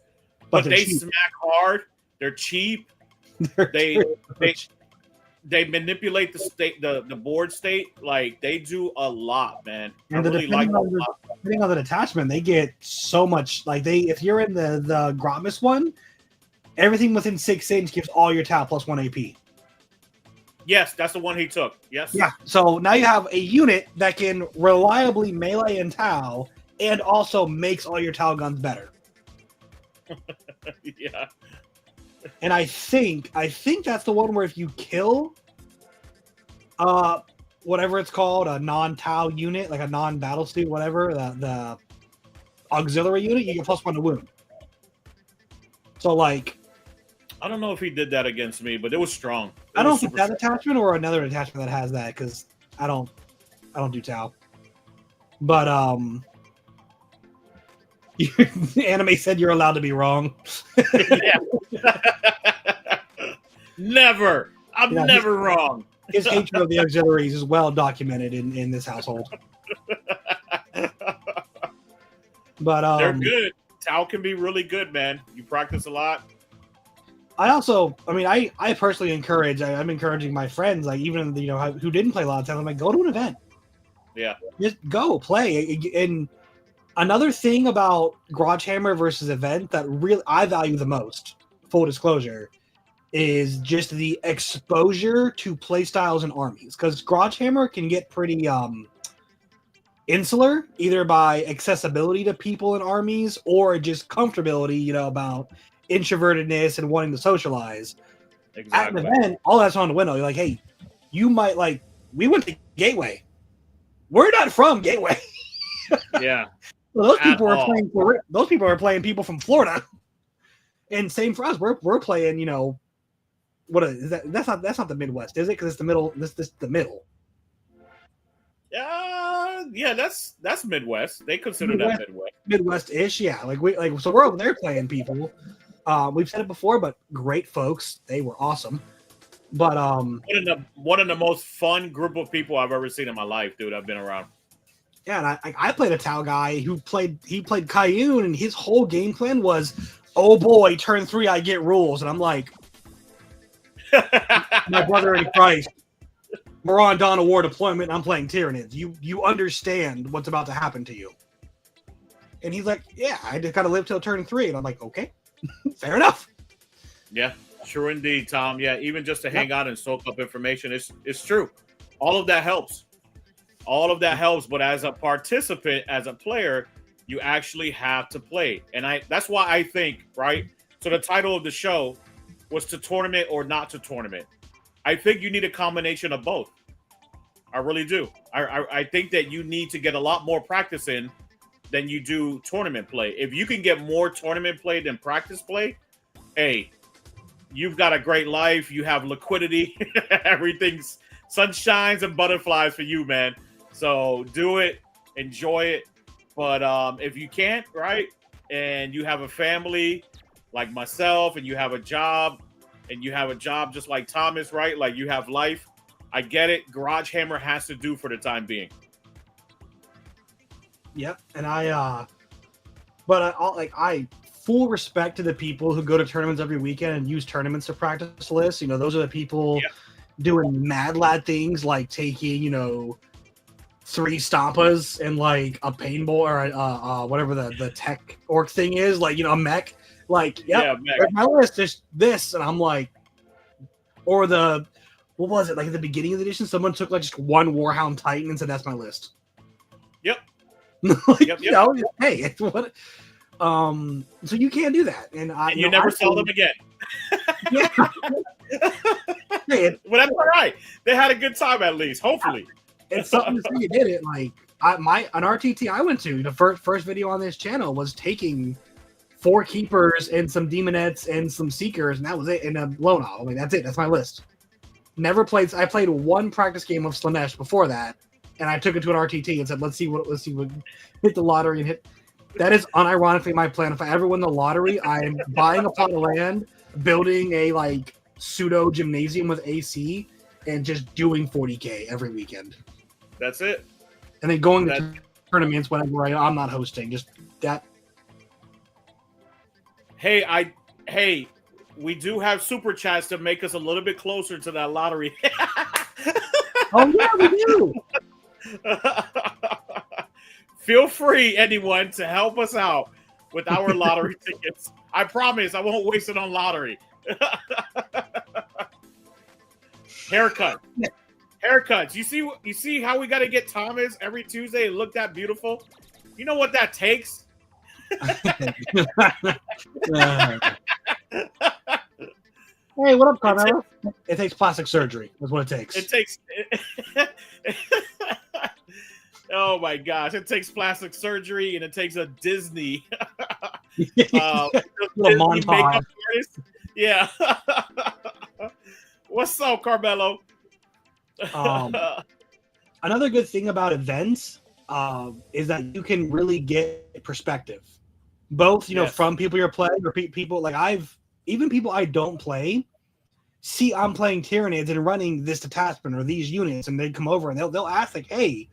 but they smack hard. They're cheap. They manipulate the state, the board state. Like they do a lot, man. And depending on the detachment, they get so much. Like if you're in the Grotmus one, everything within 6 inch gives all your Tau plus 1 AP. Yes, that's the one he took. Yes. Yeah. So now you have a unit that can reliably melee and Tau, and also makes all your Tau guns better. Yeah. And I think that's the one where if you kill, whatever it's called, a non-Tau unit, like a non-battle suit, whatever, the auxiliary unit, you get +1 to wound. So like. I don't know if he did that against me, but it was strong. I don't think that attachment or another attachment that has that because I don't do Tau. But anime said you're allowed to be wrong. Never. I'm never wrong. His hatred of the auxiliaries is well documented in this household. But they're good. Tau can be really good, man. You practice a lot. I personally encourage. I'm encouraging my friends, like even who didn't play a lot of times. I'm like, go to an event. Yeah, just go play. And another thing about Garage Hammer versus event that really I value the most, full disclosure, is just the exposure to playstyles and armies. Because Garage Hammer can get pretty insular, either by accessibility to people and armies, or just comfortability. About introvertedness and wanting to socialize. Exactly. At an event, all that's on the window. You're like, hey, you might we went to Gateway. We're not from Gateway. Yeah. Well, those people are playing people from Florida. And same for us. We're playing, what is that? That's not the Midwest, is it? Because it's the middle. This the middle. Yeah, that's Midwest. They consider that Midwest. Midwest-ish, yeah. So we're over there playing people. We've said it before, but great folks. They were awesome. But one of the most fun group of people I've ever seen in my life, dude. I've been around. Yeah, and I played a Tau guy who played Kayun, and his whole game plan was, oh boy, turn 3 I get rules, and I'm like, my brother in Christ, we're on Dawn of War deployment, and I'm playing Tyranids. You understand what's about to happen to you. And he's like, yeah, I just gotta live till turn 3, and I'm like, okay, fair enough. Yeah, sure indeed, Tom. Yeah, even just to hang out and soak up information, it's true. All of that helps. All of that helps, but as a participant, as a player, you actually have to play. And that's why I think, right? So the title of the show was To Tournament or Not to Tournament. I think you need a combination of both. I really do. I think that you need to get a lot more practice in than you do tournament play. If you can get more tournament play than practice play, hey, you've got a great life. You have liquidity. Everything's sunshines and butterflies for you, man. So do it, enjoy it. But if you can't, right, and you have a family like myself, and you have a job, just like Thomas, right? Like you have life. I get it. Garage Hammer has to do for the time being. Yep, and I full respect to the people who go to tournaments every weekend and use tournaments to practice lists. You know, those are the people doing mad lad things like taking, 3 stompas and like a paintball or whatever the tech orc thing is, like, a mech. Like, mech. My list is this, and I'm like, or what was it? Like at the beginning of the edition, someone took like just 1 Warhound Titan and said that's my list. Yep. Yep. Hey, it's what. So you can't do that, and you never saw them again. Yeah. Hey, well, that's all right. They had a good time at least. Hopefully, it's something to say you did it. Like an RTT I went to, the first video on this channel was taking 4 keepers and some demonettes and some seekers, and that was it. And a Lona. I mean, that's it. That's my list. Never played. I played 1 practice game of Slanesh before that, and I took it to an RTT and said, let's see what hit the lottery and hit. That is unironically my plan. If I ever win the lottery, I'm buying a plot of land, building a like pseudo gymnasium with AC, and just doing 40K every weekend. That's it. And then going to tournaments whenever I'm not hosting. Just that. Hey, we do have super chats to make us a little bit closer to that lottery. Oh yeah, we do. Feel free, anyone, to help us out with our lottery tickets. I promise I won't waste it on lottery. Haircuts. You see how we got to get Thomas every Tuesday and look that beautiful? You know what that takes? Hey, what up, Carmelo? It takes plastic surgery. That's what it takes. It takes. Oh my gosh! It takes plastic surgery and it takes a Disney. Disney makeup artist. Yeah. What's up, Carmelo? Another good thing about events is that you can really get perspective, both from people you're playing or people like even people I don't play. See, I'm playing Tyranids and running this detachment or these units, and they come over and they'll ask like, "Hey,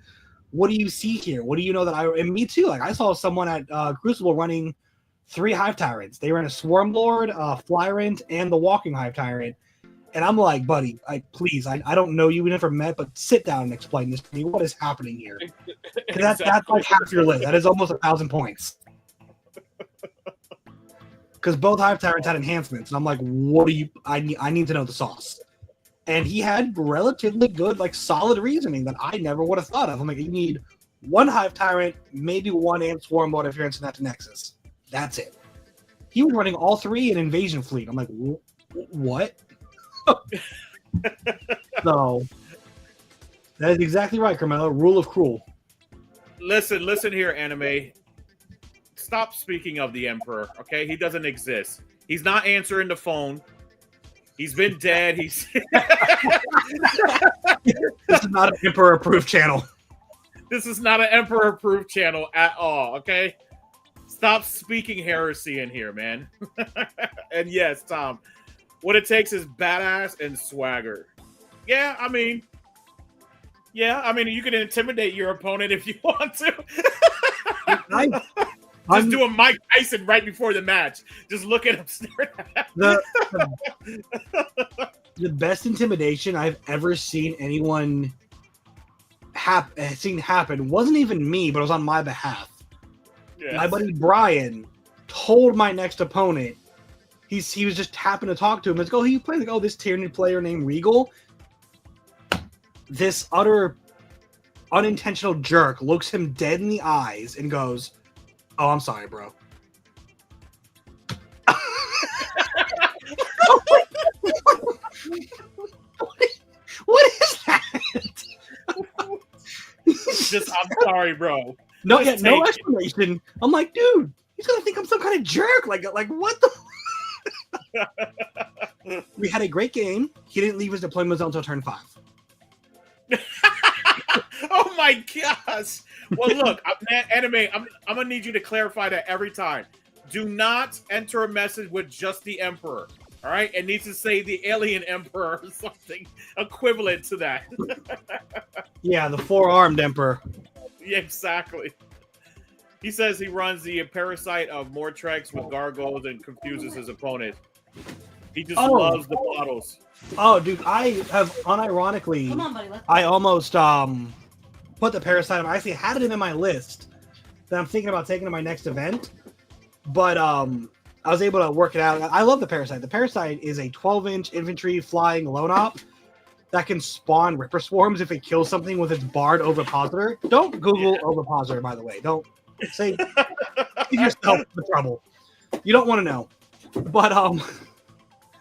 what do you see here? What do you know that I?" And me too. Like I saw someone at Crucible running 3 Hive Tyrants. They ran a Swarm Lord, Flyrant, and the Walking Hive Tyrant. And I'm like, buddy, please, I don't know you. We never met, but sit down and explain this to me. What is happening here? Exactly. That's like half your list. That is almost 1,000 points. Because both Hive Tyrants had enhancements, and I'm like, what do you? I need to know the sauce. And he had relatively good, like solid reasoning that I never would have thought of. I'm like, you need 1 Hive Tyrant, maybe 1 Ant Swarm Lord if you're into that Nexus. That's it. He was running all 3 in Invasion Fleet. I'm like, what? So that is exactly right, Carmelo. Rule of cruel. Listen here, anime. Stop speaking of the Emperor, okay? He doesn't exist. He's not answering the phone. He's been dead. This is not an Emperor-approved channel. This is not an Emperor-approved channel at all, okay? Stop speaking heresy in here, man. And yes, Tom, what it takes is badass and swagger. Yeah, I mean, Yeah, I mean, you can intimidate your opponent if you want to. Just do a Mike Tyson right before the match. Just look at him staring at him. The best intimidation I've ever seen anyone happen wasn't even me, but it was on my behalf. Yes. My buddy Brian told my next opponent, he was just happened to talk to him. Let's go, who you playing? Like, oh, this Tyranny player named Regal. This utter unintentional jerk looks him dead in the eyes and goes, "Oh, I'm sorry, bro." What is that? Just, I'm sorry, bro. No, yeah, no explanation. I'm like, dude, he's gonna think I'm some kind of jerk. Like what the? We had a great game. He didn't leave his deployment zone until turn 5. Oh my gosh! Well, look, anime. I'm gonna need you to clarify that every time. Do not enter a message with just the Emperor. All right, it needs to say the Alien Emperor or something equivalent to that. Yeah, the 4-armed Emperor. Yeah, exactly. He says he runs the parasite of Mortrex with gargoyles and confuses his opponent. He just loves the bottles. Oh, dude, I have unironically. Come on, buddy. I almost put the parasite on. I actually had it in my list that I'm thinking about taking to my next event, but I was able to work it out. I love the parasite. The parasite is a 12-inch infantry flying lone op that can spawn Ripper Swarms if it kills something with its barred ovipositor. Don't Google ovipositor, by the way. Don't say give yourself the trouble. You don't want to know. But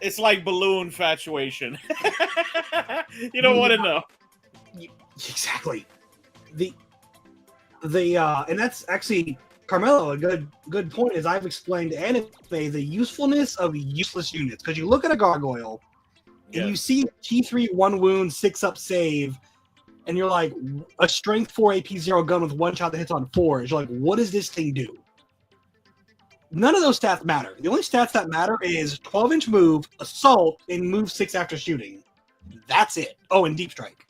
it's like balloon infatuation. You don't want to know. Exactly. The and that's actually, Carmelo, a good point is I've explained to anime the usefulness of useless units, because you look at a gargoyle and you see T3 1 wound 6-up save, and you're like, a strength 4 AP 0 gun with 1 shot that hits on 4s. You're like, what does this thing do? None of those stats matter. The only stats that matter is 12-inch move, assault, and move 6 after shooting. That's it. Oh, and deep strike.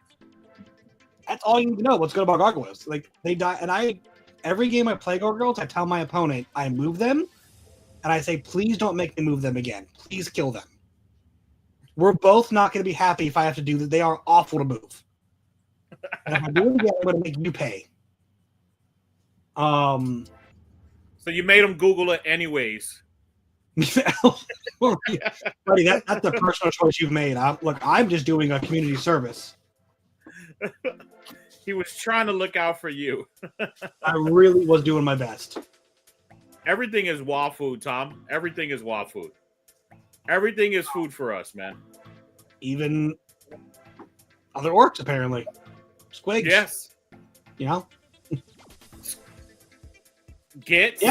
That's all you need to know what's good about gargoyles. Like, they die, and every game I play gargoyles, I tell my opponent, I move them, and I say, please don't make me move them again. Please kill them. We're both not going to be happy if I have to do that. They are awful to move. And if I do it again, I'm going to make you pay. So you made them Google it anyways. Buddy, that's the personal choice you've made. I'm just doing a community service. He was trying to look out for you. I really was doing my best. Everything is WA food, Tom. Everything is WA food. Everything is food for us, man. Even other orcs, apparently. Squigs. Yes. You know?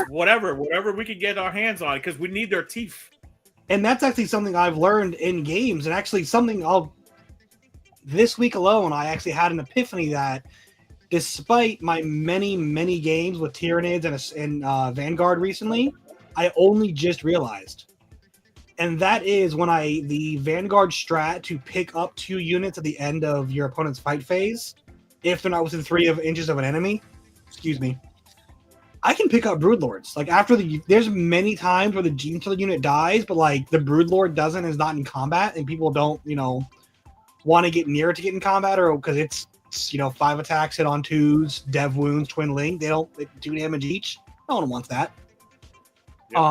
Whatever we can get our hands on, because we need their teeth. And that's actually something I've learned in games, and actually something this week alone, I actually had an epiphany that despite my many games with Tyranids and Vanguard recently, I only just realized. And that is when the Vanguard strat to pick up 2 units at the end of your opponent's fight phase, if they're not within 3 inches of an enemy, I can pick up Broodlords. Like, there's many times where the Gene Killer unit dies, but like the Broodlord is not in combat, and people don't, want to get near it to get in combat, or because it's 5 attacks, hit on 2s, dev wounds, twin link. They 2 damage each. No one wants that. Yep.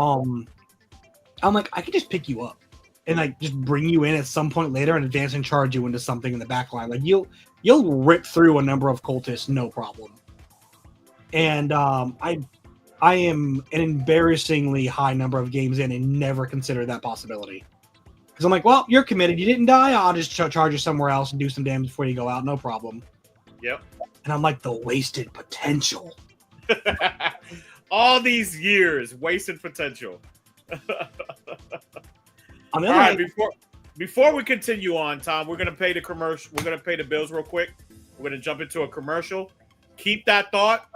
I'm like, I could just pick you up and like just bring you in at some point later and advance and charge you into something in the back line. Like you'll rip through a number of cultists, no problem. And I am an embarrassingly high number of games in and never considered that possibility. Because I'm like, well, you're committed. You didn't die. I'll just charge you somewhere else and do some damage before you go out. No problem. Yep. And I'm like, the wasted potential. All these years, wasted potential. All right, before we continue on, Tom, we're gonna pay the commercial. We're gonna pay the bills real quick. We're gonna jump into a commercial. Keep that thought.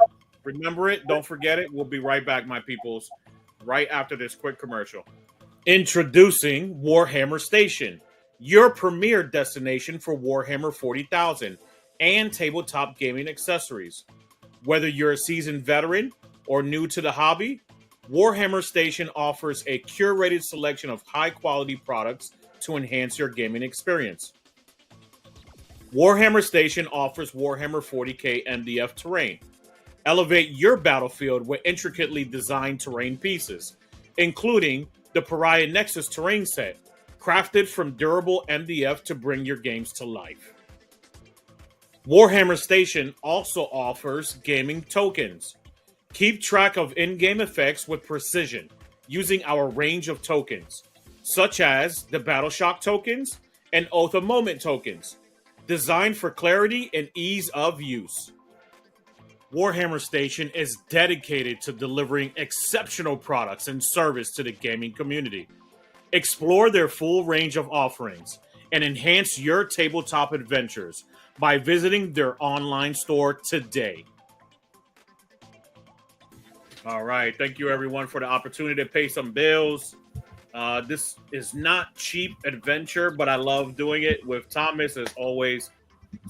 Remember it. Don't forget it. We'll be right back, my peoples, right after this quick commercial. Introducing Warhammer Station, your premier destination for Warhammer 40,000. and tabletop gaming accessories. Whether you're a seasoned veteran or new to the hobby, Warhammer Station offers a curated selection of high-quality products to enhance your gaming experience. Warhammer Station offers Warhammer 40K MDF terrain. Elevate your battlefield with intricately designed terrain pieces, including the Pariah Nexus terrain set, crafted from durable MDF to bring your games to life. Warhammer Station also offers gaming tokens. Keep track of in-game effects with precision using our range of tokens, such as the Battle Shock tokens and Oath of Moment tokens, designed for clarity and ease of use. Warhammer Station is dedicated to delivering exceptional products and service to the gaming community. Explore their full range of offerings and enhance your tabletop adventures by visiting their online store today. All right. Thank you, everyone, for the opportunity to pay some bills. This is not cheap adventure, but I love doing it with Thomas as always.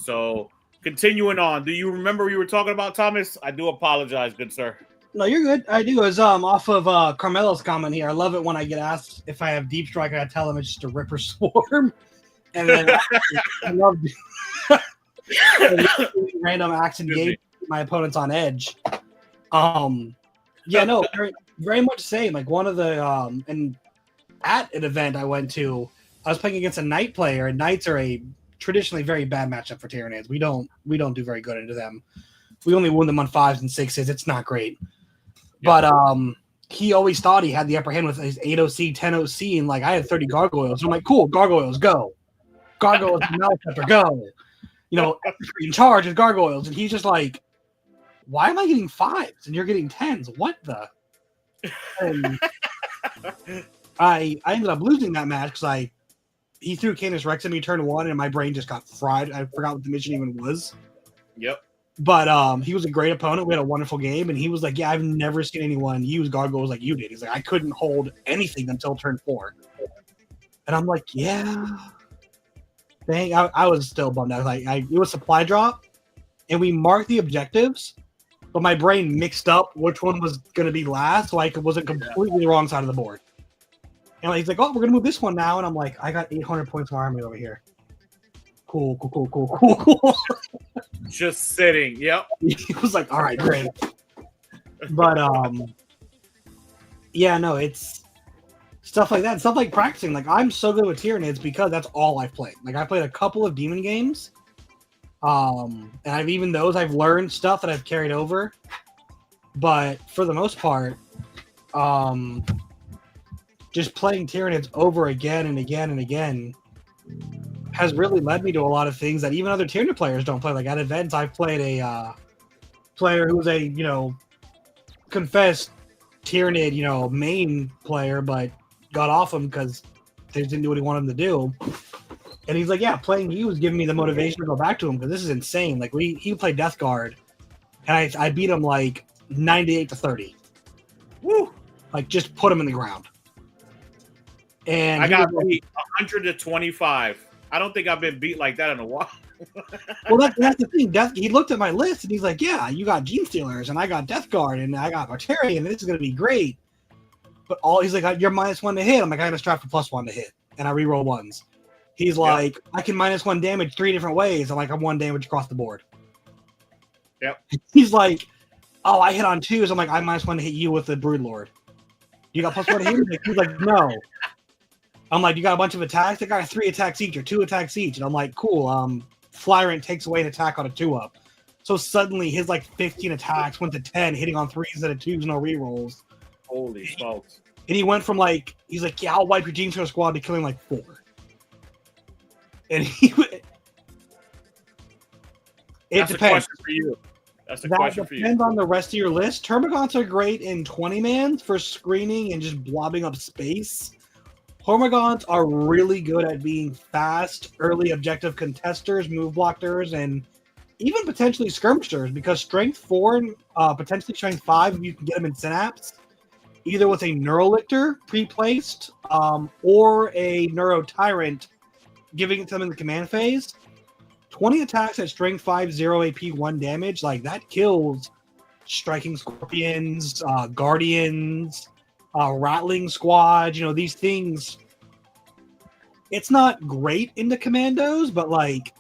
So continuing on, do you remember we were talking about, Thomas? I do apologize, good sir. No, you're good. I do. It's off of Carmelo's comment here. I love it when I get asked if I have Deep Strike, and I tell them it's just a Ripper Swarm. And then I love random axe engage my opponents on edge. Yeah, no, very, very much same. Like one of the and at an event I went to, I was playing against a Knight player, and Knights are a traditionally very bad matchup for Tyranids. We don't do very good into them. We only win them on 5s and 6s. It's not great. Yeah. But he always thought he had the upper hand with his 8OC, 10OC, and like I had 30 gargoyles. So I'm like, cool, gargoyles, go. Gargoyles, Malefactor, go. You know, in charge of gargoyles. And he's just like, why am I getting 5s and you're getting 10s? What the? And I ended up losing that match because he threw Canis Rex at me turn 1 and my brain just got fried. I forgot what the mission even was. Yep. But he was a great opponent. We had a wonderful game, and he was like, yeah, I've never seen anyone use gargoyles like you did. He's like, I couldn't hold anything until turn 4. And I'm like, yeah. Dang, I was still bummed out. Like, it was supply drop, and we marked the objectives, but my brain mixed up which one was going to be last, so I wasn't completely the wrong side of the board. And like, he's like, oh, we're going to move this one now. And I'm like, I got 800 points for army over here. Cool. Just sitting. Yep. He was like, all right, great. But yeah, no, it's stuff like that. Stuff like practicing. Like I'm so good with Tyranids because that's all I've played. Like I played a couple of demon games. And I've learned stuff that I've carried over. But for the most part, just playing Tyranids over again and again and again has really led me to a lot of things that even other Tyrannid players don't play. Like at events, I've played a player who was a, confessed Tyrannid, main player, but got off him because they didn't do what he wanted him to do. And he's like, yeah, playing you was giving me the motivation to go back to him because this is insane. Like he played Death Guard, and I beat him like 98-30. Woo! Like just put him in the ground. And I got beat 100-25. I don't think I've been beat like that in a while. Well, that's the thing. He looked at my list and he's like, yeah, you got Gene Stealers and I got Death Guard and I got Artillery and this is going to be great. But he's like, you're -1 to hit. I'm like, I got a strat for +1 to hit. And I reroll 1s. He's like, I can -1 damage 3 different ways. I'm like, I'm 1 damage across the board. Yep. He's like, oh, I hit on 2s. I'm like, I'm -1 to hit you with the Broodlord. You got +1 to hit me? He's like, no. I'm like, you got a bunch of attacks? They got 3 attacks each or 2 attacks each. And I'm like, cool. Flyrant takes away an attack on a 2-up. So suddenly his 15 attacks went to 10, hitting on 3s instead of 2s, no rerolls. Holy smokes. And he went from he's like, yeah, I'll wipe your Gene Stealer squad to killing 4. And it That's depends. a question for you. That's a question for you. Depends on the rest of your list. Termagants are great in 20-mans for screening and just blobbing up space. Hormagaunts are really good at being fast, early objective contesters, move blockers, and even potentially skirmishers because Strength 4 and potentially Strength 5, you can get them in Synapse, either with a Neurolictor pre-placed or a Neuro Tyrant, giving it to them in the command phase. 20 attacks at strength 5, 0 AP, 1 damage. Like, that kills striking scorpions, guardians, rattling squads. You know, these things. It's not great in the commandos, but like,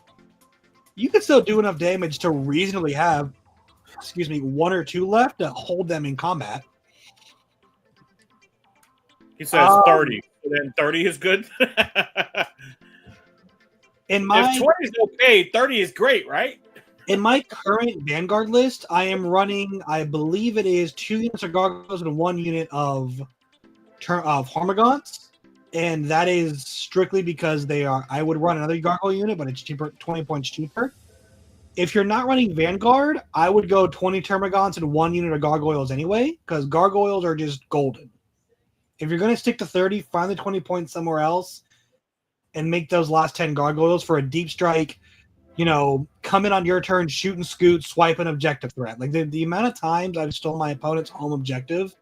you can still do enough damage to reasonably have, 1 or 2 left to hold them in combat. He says 30. Then 30 is good. If 20 is okay, 30 is great, right? In my current Vanguard list, I am running, I believe it is 2 units of gargoyles and 1 unit of Hormagaunts. And that is strictly because I would run another gargoyle unit, but it's cheaper, 20 points cheaper. If you're not running Vanguard, I would go 20 Termagants and 1 unit of gargoyles anyway, because gargoyles are just golden. If you're going to stick to 30, find the 20 points somewhere else and make those last 10 gargoyles for a deep strike, come in on your turn, shoot and scoot, swipe an objective threat. Like the amount of times I've stolen my opponent's home objective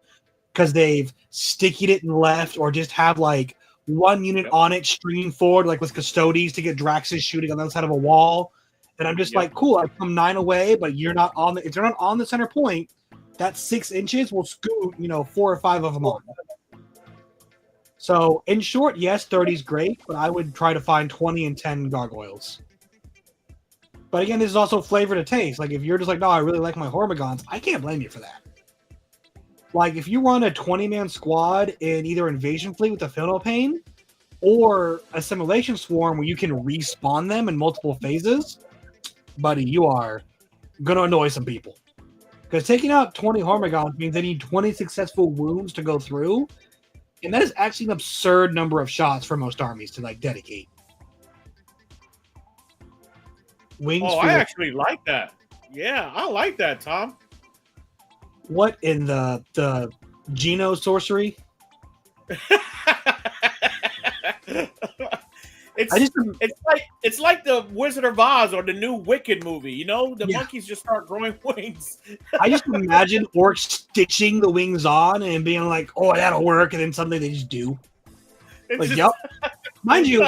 because they've stickied it and left, or just have like 1 unit on it stream forward, like with Custodes to get Draxus shooting on the other side of a wall. And I'm just like, cool, I come 9 away, but if you're not on the center point, that 6 inches will scoot, 4 or 5 of them on. So in short, yes, 30 is great, but I would try to find 20 and 10 gargoyles. But again, this is also flavor to taste. Like, if you're just like, no, I really like my Hormagaunts, I can't blame you for that. Like, if you run a 20-man squad in either Invasion Fleet with the Fillno Pain or Assimilation Swarm where you can respawn them in multiple phases, buddy, you are going to annoy some people. Because taking out 20 Hormagaunts means they need 20 successful wounds to go through, and that is actually an absurd number of shots for most armies to, like, dedicate. I actually like that. Yeah, I like that, Tom. What, in the Geno sorcery? It's like the Wizard of Oz or the new Wicked movie. The monkeys just start growing wings. I just imagine orcs stitching the wings on and being like, "Oh, that'll work," and then suddenly they just do. Yep. Mind you,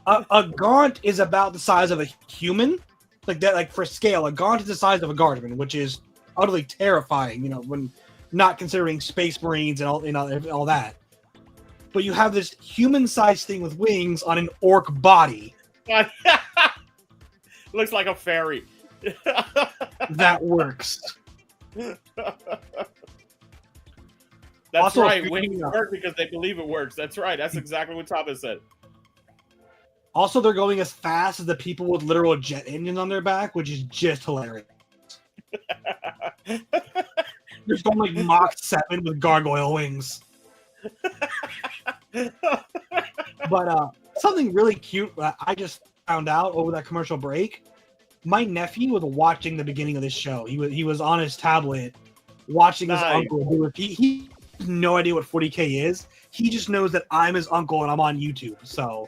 a gaunt is about the size of a human, like that. Like, for scale, a gaunt is the size of a guardsman, which is utterly terrifying. When not considering Space Marines and all that. But you have this human-sized thing with wings on an orc body. Looks like a fairy. That works. That's Also, right. Wings work because they believe it works. That's right. That's exactly what Thomas said. Also, they're going as fast as the people with literal jet engines on their back, which is just hilarious. They're going like Mach 7 with gargoyle wings. But something really cute I just found out over that commercial break. My nephew was watching the beginning of this show. He was on his tablet watching his uncle. He has no idea what 40K is. He just knows that I'm his uncle and I'm on YouTube. So,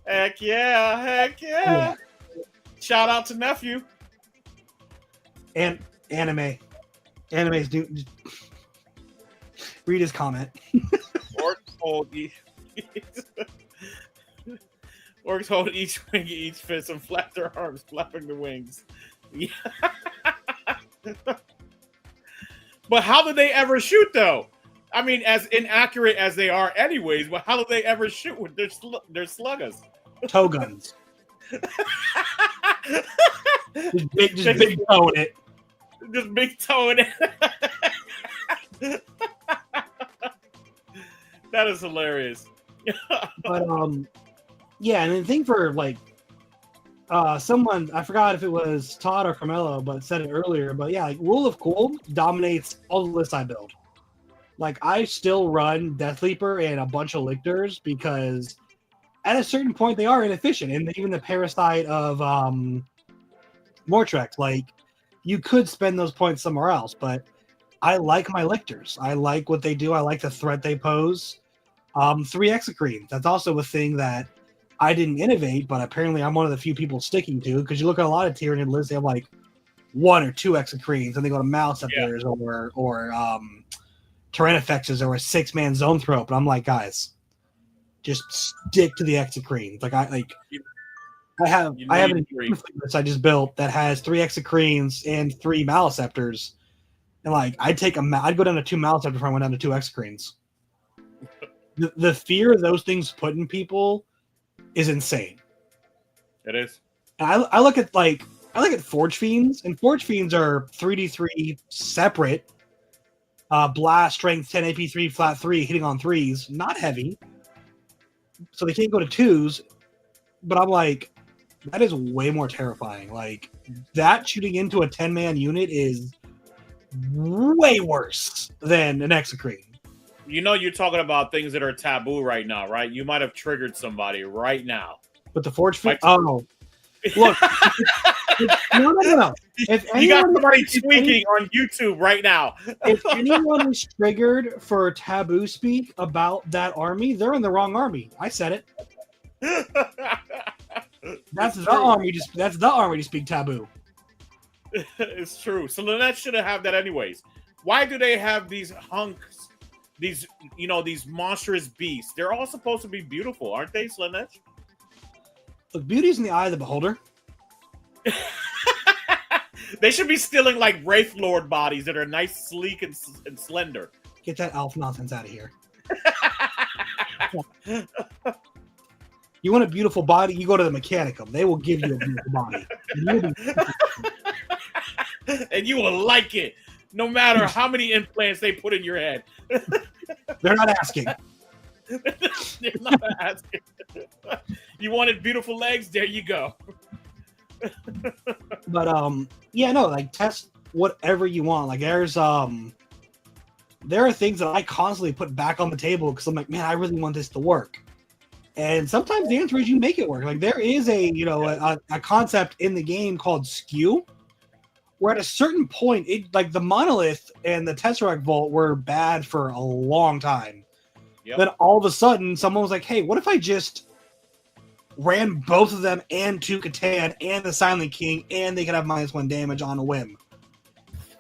heck yeah. Shout out to nephew. And animes do. Read his comment. Orcs hold each wing, each fist, and flap their arms, flapping the wings. Yeah. But how do they ever shoot, though? I mean, as inaccurate as they are anyways, but how do they ever shoot with their sluggers? Toe guns. just big toe in it. Just big toe in it. That is hilarious. But yeah, and the thing for like someone, I forgot if it was Todd or Carmelo, but said it earlier. But yeah, like, Rule of Cold dominates all the lists I build. Like, I still run Death Leaper and a bunch of Lictors because at a certain point they are inefficient, and even the Parasite of Mortrex, like, you could spend those points somewhere else, but I like my Lictors. I like what they do. I like the threat they pose. 3 Exocrines. That's also a thing that I didn't innovate, but apparently I'm one of the few people sticking to, because you look at a lot of Tyranid lists, they have like 1 or 2 Exocrines, and they go to Mouse Scepters or Tyrannifexes or a 6-man Zoanthrope. And I'm like, guys, just stick to the Exocrines. I have You an need three. Infamous I just built that has 3 Exocrines and 3 Maliceptors, and like I'd go down to 2 Maliceptors before I went down to 2 Exocrines. The fear those things put in people is insane. It is. And I look at Forge Fiends, and Forge Fiends are 3d3 separate, blast, strength 10, AP 3, flat 3, hitting on 3s, not heavy, so they can't go to 2s. But I'm like, that is way more terrifying. Like, that shooting into a 10-man unit is way worse than an Exocrine. You know, you're talking about things that are taboo right now, right? You might have triggered somebody right now. But the Forge Fiend, oh, look, no. If you got somebody tweaking on YouTube right now. If anyone is triggered for taboo speak about that army, they're in the wrong army. I said it. That's the army to speak taboo. It's true. So Lynette shouldn't have that anyways. Why do they have these hunks, these monstrous beasts? They're all supposed to be beautiful, aren't they, Lynette? Look, beauty's in the eye of the beholder. They should be stealing like Wraith Lord bodies that are nice, sleek, and slender. Get that elf nonsense out of here. You want a beautiful body? You go to the Mechanicum. They will give you a beautiful body. And you will like it, no matter how many implants they put in your head. They're not asking. They're not asking. You wanted beautiful legs? There you go. But yeah, no, like test whatever you want. Like there are things that I constantly put back on the table because I'm like, man, I really want this to work. And sometimes the answer is you make it work. Like there is a concept in the game called skew, where at a certain point, like the Monolith and the Tesseract Vault were bad for a long time. Yep. Then all of a sudden, someone was like, hey, what if I just ran both of them and 2 Catan and the Silent King, and they could have -1 damage on a whim?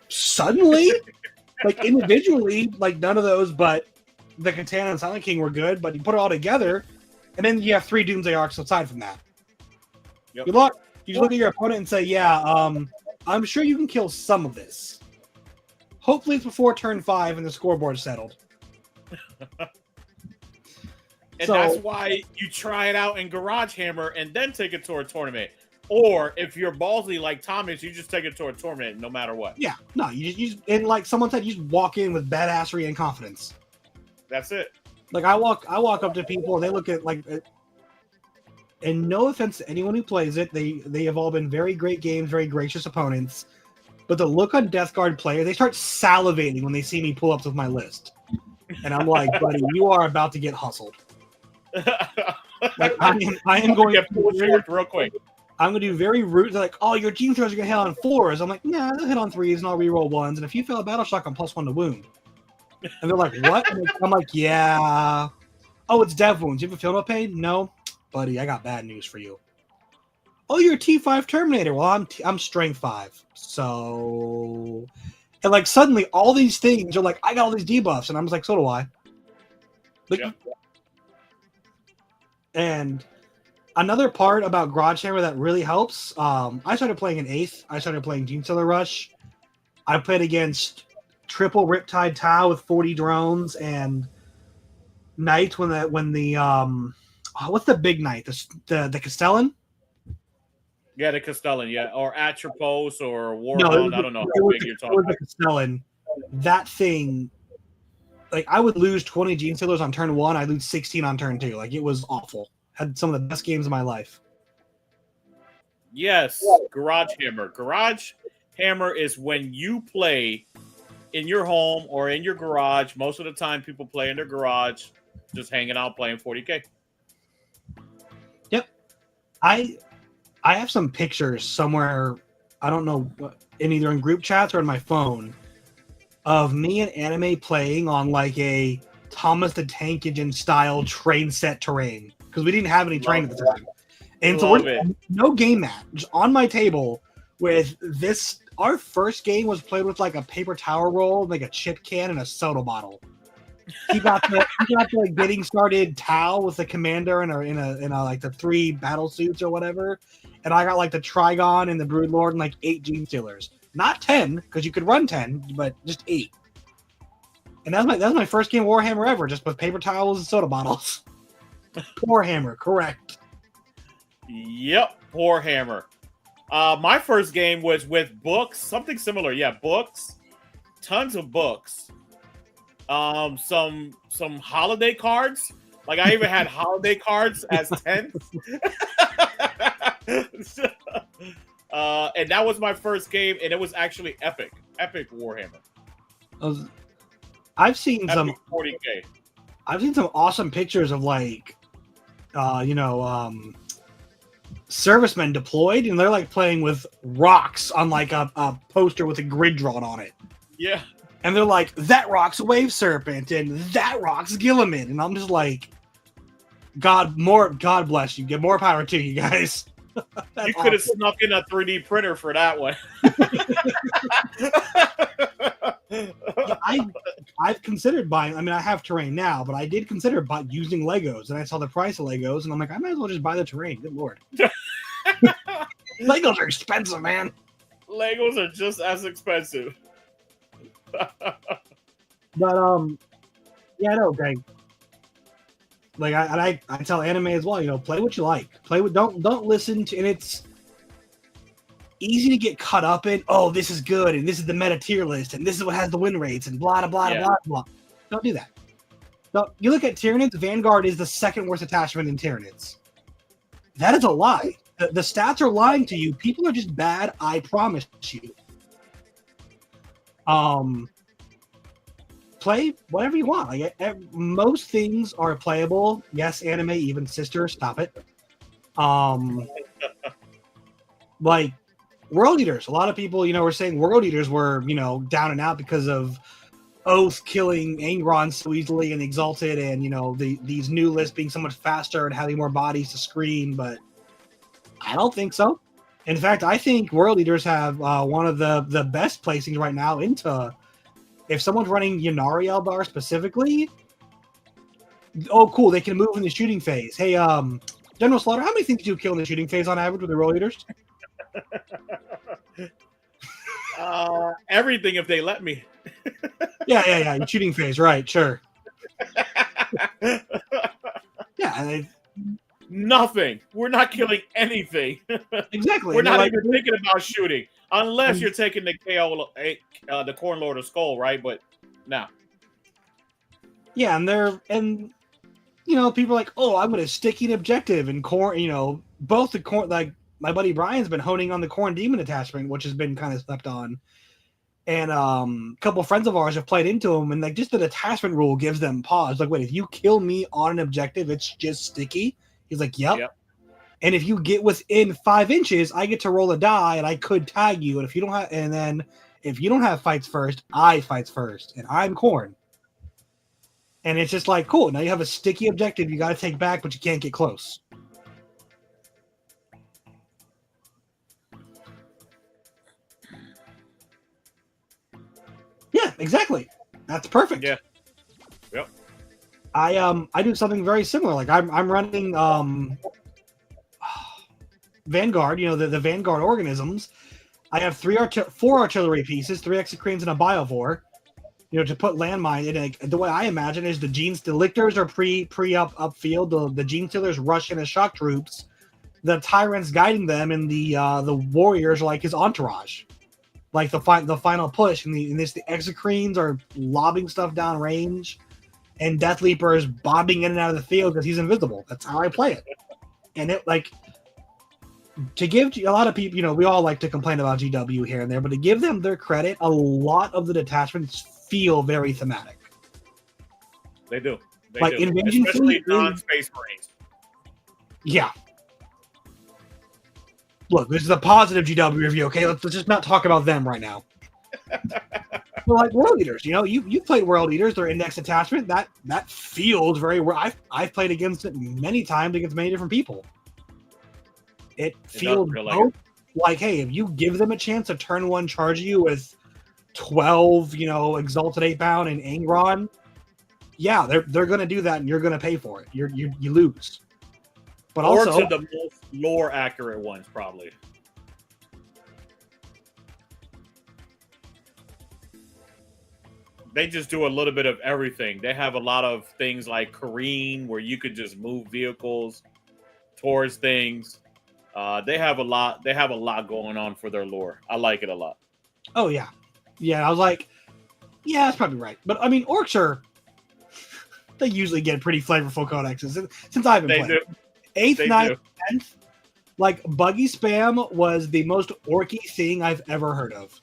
Suddenly, like individually, like none of those, but the Catan and Silent King were good, but you put it all together, and then you have 3 Doomsday Arcs aside from that. Yep. Good luck. You just look at your opponent and say, yeah, I'm sure you can kill some of this. Hopefully it's before turn 5 and the scoreboard's settled. And that's why you try it out in Garage Hammer and then take it to a tournament. Or if you're ballsy like Thomas, you just take it to a tournament no matter what. Yeah, no, you just and like someone said, you just walk in with badassery and confidence. That's it. Like I walk up to people and they look at like, and no offense to anyone who plays it, they have all been very great games, very gracious opponents. But the look on Death Guard players, they start salivating when they see me pull ups with my list, and I'm like, buddy, you are about to get hustled. Like I am going to pull forward real quick. I'm going to do very rude. They're like, oh, your team throws are going to hit on 4s. I'm like, nah, they'll hit on 3s and I'll reroll 1s. And if you fail a battle shock, I'm +1 to wound. And they're like, what? I'm like, yeah. Oh, it's dev wounds. You have a field pain? No, buddy, I got bad news for you. Oh, you're a T5 Terminator. Well, I'm strength 5. So, and like suddenly all these things are like, I got all these debuffs, and I'm just like, so do I. Like, yeah. And another part about Garage Hammer that really helps, I started playing an 8th. I started playing Genestealer Rush. I played against triple Riptide Tau with 40 drones and Knight when the what's the big Knight? The Castellan? Yeah, the Castellan, yeah. Or Atropos or Warhound. I don't know how big you're talking about. The Castellan. That thing, like I would lose 20 Genestealers on turn 1, I'd lose 16 on turn 2. Like it was awful. Had some of the best games of my life. Yes, Garage Hammer. Garage Hammer is when you play in your home or in your garage. Most of the time people play in their garage, just hanging out playing 40K. Yep. I have some pictures somewhere, I don't know, in either in group chats or in my phone, of me and Anime playing on like a Thomas the Tank Engine style train set terrain. Because we didn't have any terrain at the time. And so no game mat, just on my table with this. Our first game was played with like a paper towel roll, like a chip can, and a soda bottle. he got the getting started towel with the commander in a like the 3 battle suits or whatever, and I got like the Trigon and the Broodlord and like 8 Gene Stealers, not 10 because you could run 10, but just 8. And that was my first game of Warhammer ever, just with paper towels and soda bottles. Warhammer, correct. Yep, Warhammer. My first game was with books, something similar. Yeah, books, tons of books. Some holiday cards. Like I even had holiday cards as 10. And that was my first game, and it was actually epic Warhammer. I've seen epic some 40K. I've seen some awesome pictures of like, servicemen deployed, and they're like playing with rocks on like a poster with a grid drawn on it. Yeah. And they're like, that rock's a wave serpent, and that rock's Gilliman, and I'm just like, God bless you. Get more power to you guys. You could have snuck in a 3D printer for that one. I've considered buying. I mean, I have terrain now, but I did consider using Legos, and I saw the price of Legos, and I'm like, I might as well just buy the terrain. Good lord, Legos are expensive, man. Legos are just as expensive. But yeah, no, Greg. Like I tell anime as well. Play what you like. Don't listen to, and it's easy to get caught up in. Oh, this is good, and this is the meta tier list, and this is what has the win rates, and blah blah blah blah. Don't do that. No, you look at Tyranids. Vanguard is the second worst attachment in Tyranids. That is a lie. The stats are lying to you. People are just bad. I promise you. Play whatever you want. Like most things are playable. Yes, anime, even Sister, stop it. Like World Eaters. A lot of people, were saying World Eaters were, down and out because of Oath killing Angron so easily and Exalted, and these new lists being so much faster and having more bodies to screen. But I don't think so. In fact, I think World Eaters have one of the best placings right now into. If someone's running Yannari Eldar specifically, oh, cool, they can move in the shooting phase. Hey, General Slaughter, how many things do you kill in the shooting phase on average with the World Eaters? Everything if they let me. Yeah. Shooting phase, right? Sure. Yeah. Nothing. We're not killing anything. Exactly. We're not even thinking about shooting, unless you're taking the the Corn Lord of Skull, right? But no. Yeah, and people are like, oh, I'm going to sticky an objective, and Corn. Both the Corn, like my buddy Brian's been honing on the Corn Demon attachment, which has been kind of slept on. And a couple of friends of ours have played into them, and like just the detachment rule gives them pause. Like, wait, if you kill me on an objective, it's just sticky. He's like, yep. And if you get within 5 inches, I get to roll a die, and I could tag you. And if you don't have fights first, I fights first, and I'm Corn. And it's just like, cool. Now you have a sticky objective you got to take back, but you can't get close. Yeah, exactly. That's perfect. Yeah. Yep. I do something very similar. Like I'm running Vanguard, the Vanguard organisms. I have 4 artillery pieces, 3 exocrines, and a biovore. To put landmine in. Like, the way I imagine is the lictors are pre upfield. The Gene Stealers rush in as shock troops. The tyrants guiding them, and the warriors are like his entourage. Like the final push, and the exocrines are lobbing stuff down range. And Death Leaper is bobbing in and out of the field because he's invisible. That's how I play it. And it, like, to give a lot of people, we all like to complain about GW here and there, but to give them their credit, a lot of the detachments feel very thematic. They do. Like Invasion Especially non-Space Marines. Yeah. Look, this is a positive GW review, okay? Let's just not talk about them right now. Well, like World Eaters, you played World Eaters, their index attachment, that feels very. I've played against it many times against many different people. It feels like, hey, if you give them a chance to turn one charge you with 12, Exalted 8-bound and Angron, yeah, they're going to do that, and you're going to pay for it. You lose. But or also, to the most lore accurate ones, probably. They just do a little bit of everything. They have a lot of things like careen, where you could just move vehicles towards things. They have a lot. They have a lot going on for their lore. I like it a lot. oh yeah, yeah. I was like, yeah, that's probably right. But I mean, orcs are they usually get pretty flavorful codexes since I've been playing. 8th, 9th, 10th, like buggy spam was the most orky thing I've ever heard of.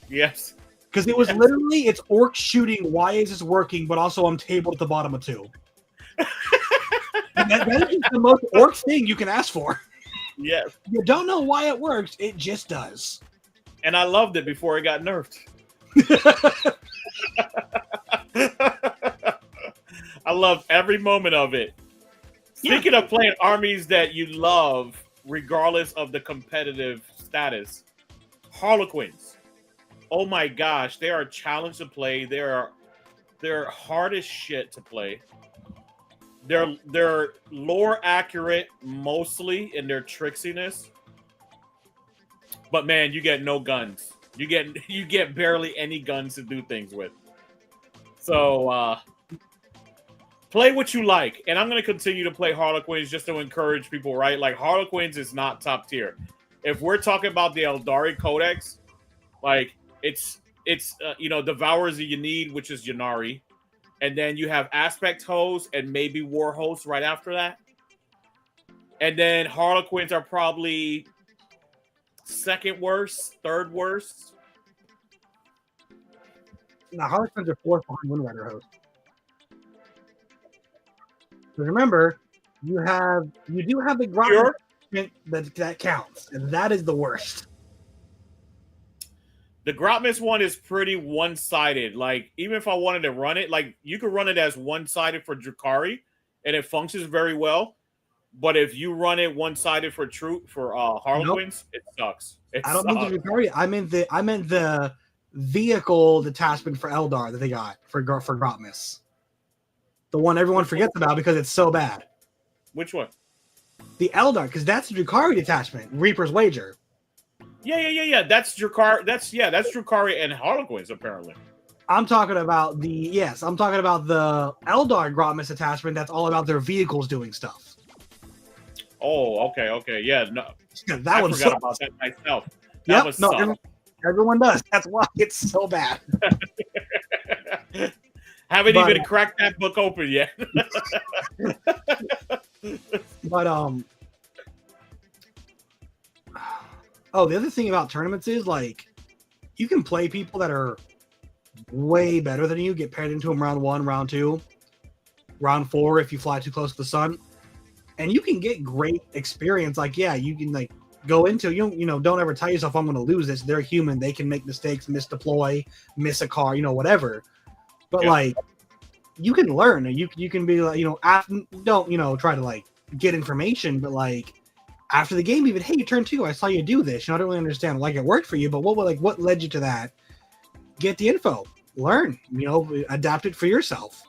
Yes. Because it was literally, it's orcs shooting, why is this working, but also I'm tabled at the bottom of 2. that is the most orc thing you can ask for. Yes. You don't know why it works, it just does. And I loved it before it got nerfed. I loved every moment of it. Speaking of playing armies that you love, regardless of the competitive status, Harlequins. Oh my gosh, they are a challenge to play. They're hard as shit to play. They're lore accurate mostly in their tricksiness. But man, you get no guns. You get barely any guns to do things with. So play what you like. And I'm going to continue to play Harlequins just to encourage people, right? Like, Harlequins is not top tier. If we're talking about the Eldari Codex, like, it's Devourers that you need, which is Ynnari. And then you have Aspect Host and maybe War Host right after that. And then Harlequins are probably second worst, third worst. Now, Harlequins are 4th behind Windrider Host. But remember, you do have the Grotman that counts, and that is the worst. The Grotmas one is pretty one-sided. Like, even if I wanted to run it, like, you could run it as one-sided for Drukhari, and it functions very well. But if you run it one-sided for Harlequins, it sucks. I don't mean the Drukhari. I meant the vehicle detachment for Eldar that they got for Grotmas. The one everyone forgets about because it's so bad. Which one? The Eldar, because that's the Drukhari detachment, Reaper's Wager. Yeah. That's Drukhari. That's Drukhari and Harlequins, apparently. I'm talking about the Eldar Grotmas attachment that's all about their vehicles doing stuff. Oh, okay. Yeah, no. I forgot about that myself. That was everyone does. That's why it's so bad. Haven't even cracked that book open yet. But the other thing about tournaments is, like, you can play people that are way better than you, get paired into them round 1, round 2, round 4 if you fly too close to the sun, and you can get great experience. Like, yeah, you can, like, go into, don't ever tell yourself I'm going to lose this. They're human. They can make mistakes, misdeploy, miss a car, whatever. But like, you can learn, and you can be like, don't try to like get information, but like after the game, even, hey, turn 2, I saw you do this. I don't really understand like it worked for you, but what led you to that? Get the info, learn, adapt it for yourself.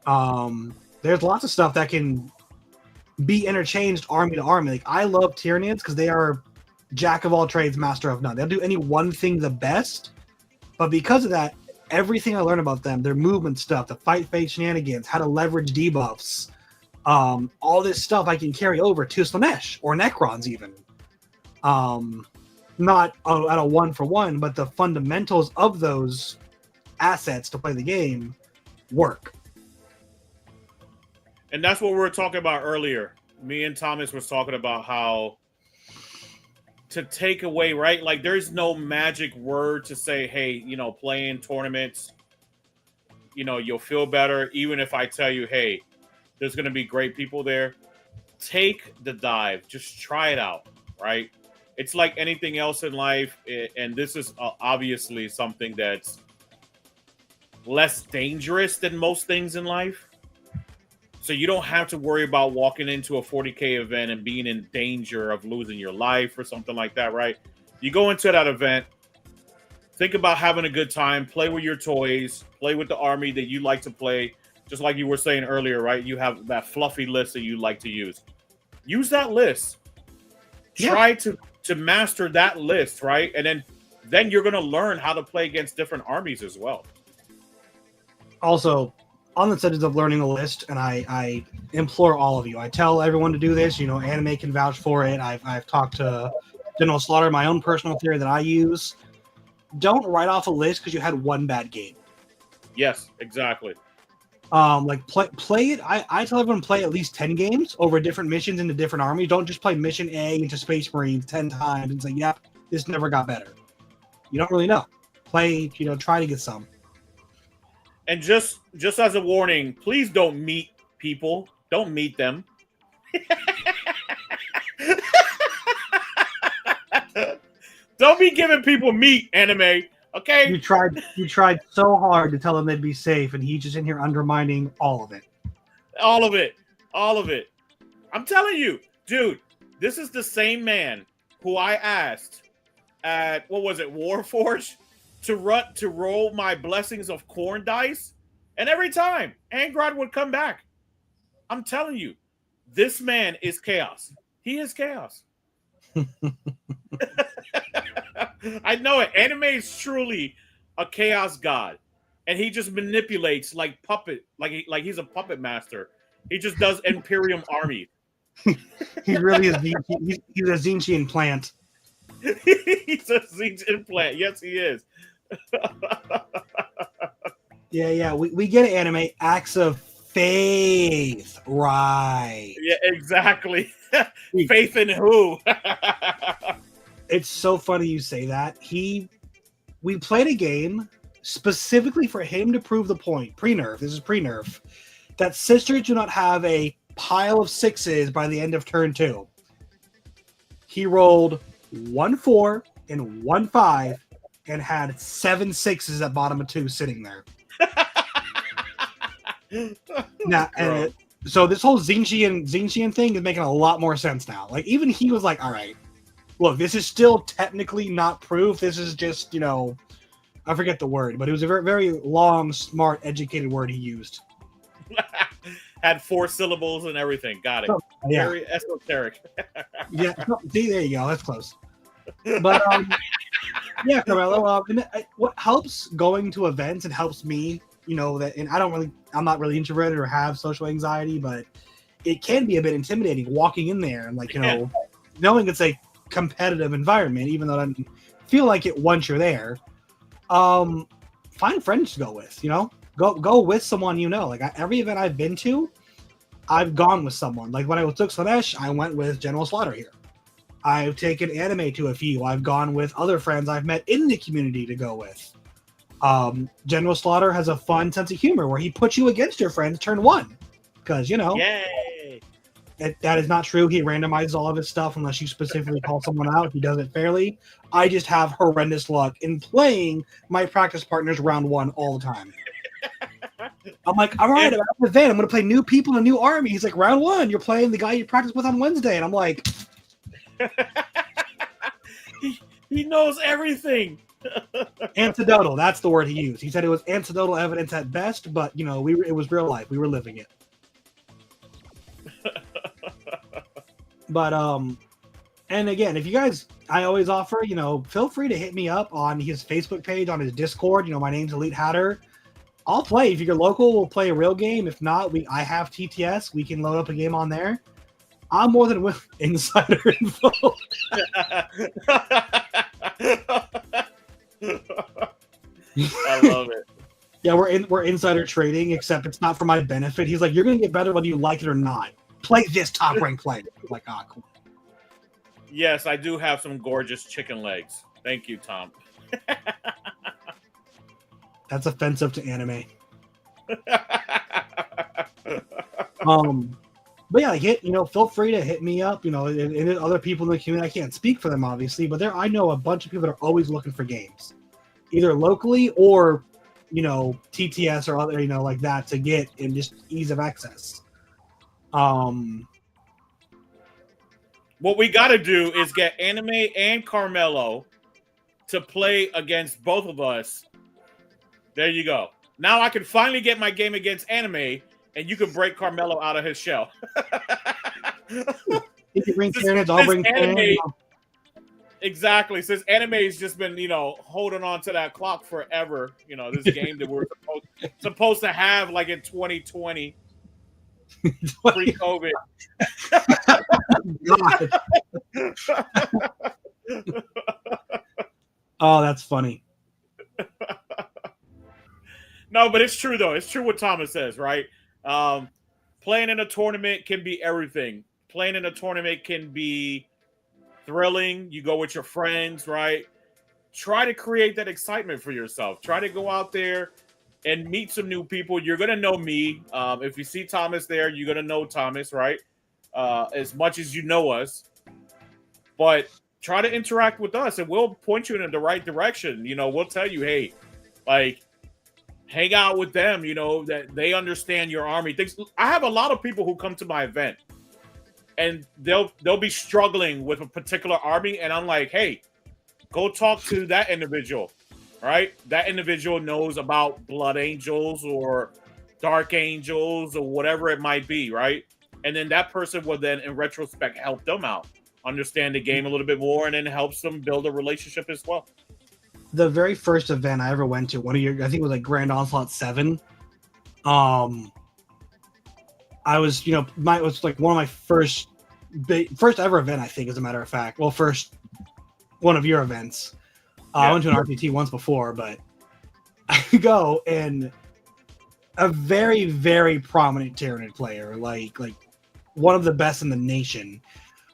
There's lots of stuff that can be interchanged army to army. Like, I love Tyranids because they are jack of all trades, master of none. They'll do any one thing the best, but because of that, everything I learn about them, their movement stuff, the fight phase shenanigans, how to leverage debuffs, all this stuff I can carry over to Slanesh or Necrons even. Not at a 1-for-1, but the fundamentals of those assets to play the game work. And that's what we were talking about earlier. Me and Thomas was talking about how to take away, right? Like, there's no magic word to say, hey, playing tournaments, you'll feel better. Even if I tell you, hey, there's going to be great people there. Take the dive. Just try it out, right? It's like anything else in life. And this is obviously something that's less dangerous than most things in life. So you don't have to worry about walking into a 40K event and being in danger of losing your life or something like that, right? You go into that event, think about having a good time. Play with your toys. Play with the army that you like to play. Just like you were saying earlier, right? You have that fluffy list that you like to use. Use that list. Try to master that list, right? And then you're going to learn how to play against different armies as well. Also, on the subject of learning a list, and I implore all of you, I tell everyone to do this. You know, Anime can vouch for it. I've talked to General Slaughter, my own personal theory that I use. Don't write off a list because you had one bad game. Yes, exactly. Like play it. I tell everyone play at least 10 games over different missions into different armies. Don't just play mission A into Space Marines 10 times and say, "Yep, this never got better." You don't really know. Play, try to get some. And just as a warning, please don't meet people. Don't meet them. Don't be giving people meat, Anime. Okay? You tried so hard to tell them they'd be safe, and he's just in here undermining all of it. All of it. All of it. I'm telling you, dude, this is the same man who I asked at, what was it, Warforged, to roll my Blessings of Corn dice. And every time, Angrod would come back. I'm telling you, this man is chaos. He is chaos. I know it. Anime is truly a chaos god, and he just manipulates like puppet, like he's a puppet master. He just does Imperium army. He really is. He's a Zinchian plant. He's a Zinchian plant. Yes, he is. Yeah. We get it, Anime. Acts of faith, right? Yeah, exactly. Faith in who? It's so funny you say that. We played a game specifically for him to prove the point, pre-nerf, this is pre-nerf, that sisters do not have a pile of sixes by the end of turn 2. He rolled 1-4 and 1-5 and had 7 sixes at bottom of 2 sitting there. Now, so this whole Zinchian thing is making a lot more sense now. Like, even he was like, all right, look, this is still technically not proof. This is just, I forget the word, but it was a very, very long, smart, educated word he used. Had 4 syllables and everything. Got it. Yeah. Very esoteric. Yeah. See, there you go. That's close. But yeah, Carmelo. What helps going to events and helps me, that, and I'm not really introverted or have social anxiety, but it can be a bit intimidating walking in there and knowing it's a competitive environment, even though I don't feel like it once you're there. Find friends to go with, go with someone, like every event I've been to, I've gone with someone. Like when I took Slanesh, I went with General Slaughter here. I've taken Anime to a few. I've gone with other friends I've met in the community to go with. General Slaughter has a fun sense of humor where he puts you against your friends turn 1 because Yay! That is not true. He randomizes all of his stuff unless you specifically call someone out. He does it fairly. I just have horrendous luck in playing my practice partners round 1 all the time. I'm like, all right, I'm at the event. I'm going to play new people in a new army. He's like, round 1, you're playing the guy you practice with on Wednesday. And I'm like... he knows everything. Anecdotal, that's the word he used. He said it was anecdotal evidence at best, but, it was real life. We were living it. But and again, if you guys, I always offer, feel free to hit me up on his Facebook page, on his Discord. My name's Elite Hatter. I'll play. If you're local, we'll play a real game. If not, I have TTS. We can load up a game on there. I'm more than with insider info. I love it. Yeah, we're insider trading, except it's not for my benefit. He's like, you're gonna get better whether you like it or not. Play this top ranked player. I'm like, cool. Yes, I do have some gorgeous chicken legs. Thank you, Tom. That's offensive to anime. But yeah, feel free to hit me up, and other people in the community. I can't speak for them, obviously, but I know a bunch of people that are always looking for games, either locally or, TTS or other, like that to get in just ease of access. What we got to do is get Anime and Carmelo to play against both of us, there you go. Now I can finally get my game against Anime, and you can break Carmelo out of his shell. If you bring Tyranids, I'll bring Anime. Exactly. Since Anime's just been, holding on to that clock forever. This game that we're supposed to have like in 2020, pre-COVID. Oh, that's funny. No, but it's true though. It's true what Thomas says, right? Playing in a tournament can be everything. Playing in a tournament can be thrilling. You go with your friends, right? Try to create that excitement for yourself. Try to go out there and meet some new people. You're going to know me. If you see Thomas there, you're going to know Thomas, right? As much as you know us. But try to interact with us, and we'll point you in the right direction. We'll tell you, hey, like, hang out with them, that they understand your army. I have a lot of people who come to my event, and they'll be struggling with a particular army, and I'm like, hey, go talk to that individual, right? That individual knows about Blood Angels or Dark Angels or whatever it might be, right? And then that person will then, in retrospect, help them out, understand the game a little bit more, and then helps them build a relationship as well. The very first event I ever went to, I think it was like Grand Onslaught 7. I was, it was like one of my first ever event, I think, as a matter of fact. Well, first one of your events. I went to an RPT once before, but I go, and a very, very prominent Tyranid player, like one of the best in the nation,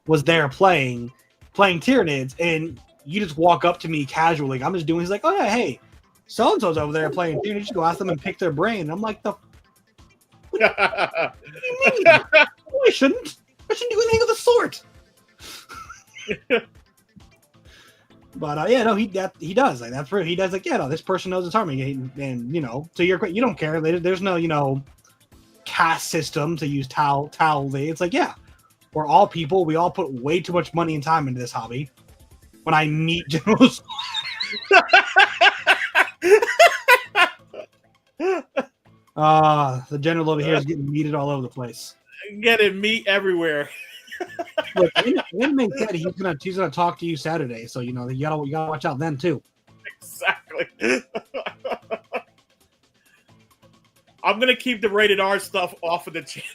was there playing Tyranids, and you just walk up to me casually. I'm just doing. He's like, "Oh yeah, hey, so and so's over there playing Tyranids. You just go ask them and pick their brain." And I'm like, what do you mean? No, I shouldn't do anything of the sort. But no, he does. Like, that's where he does. Like, this person knows his army, and so you don't care. There's no caste system to use Tau. It's like, we're all people. We all put way too much money and time into this hobby. When I meet generals, the general over here is getting meated all over the place. Getting meat everywhere. Look, Anime said he's gonna talk to you Saturday, so you gotta watch out then too. Exactly. I'm gonna keep the rated R stuff off of the channel.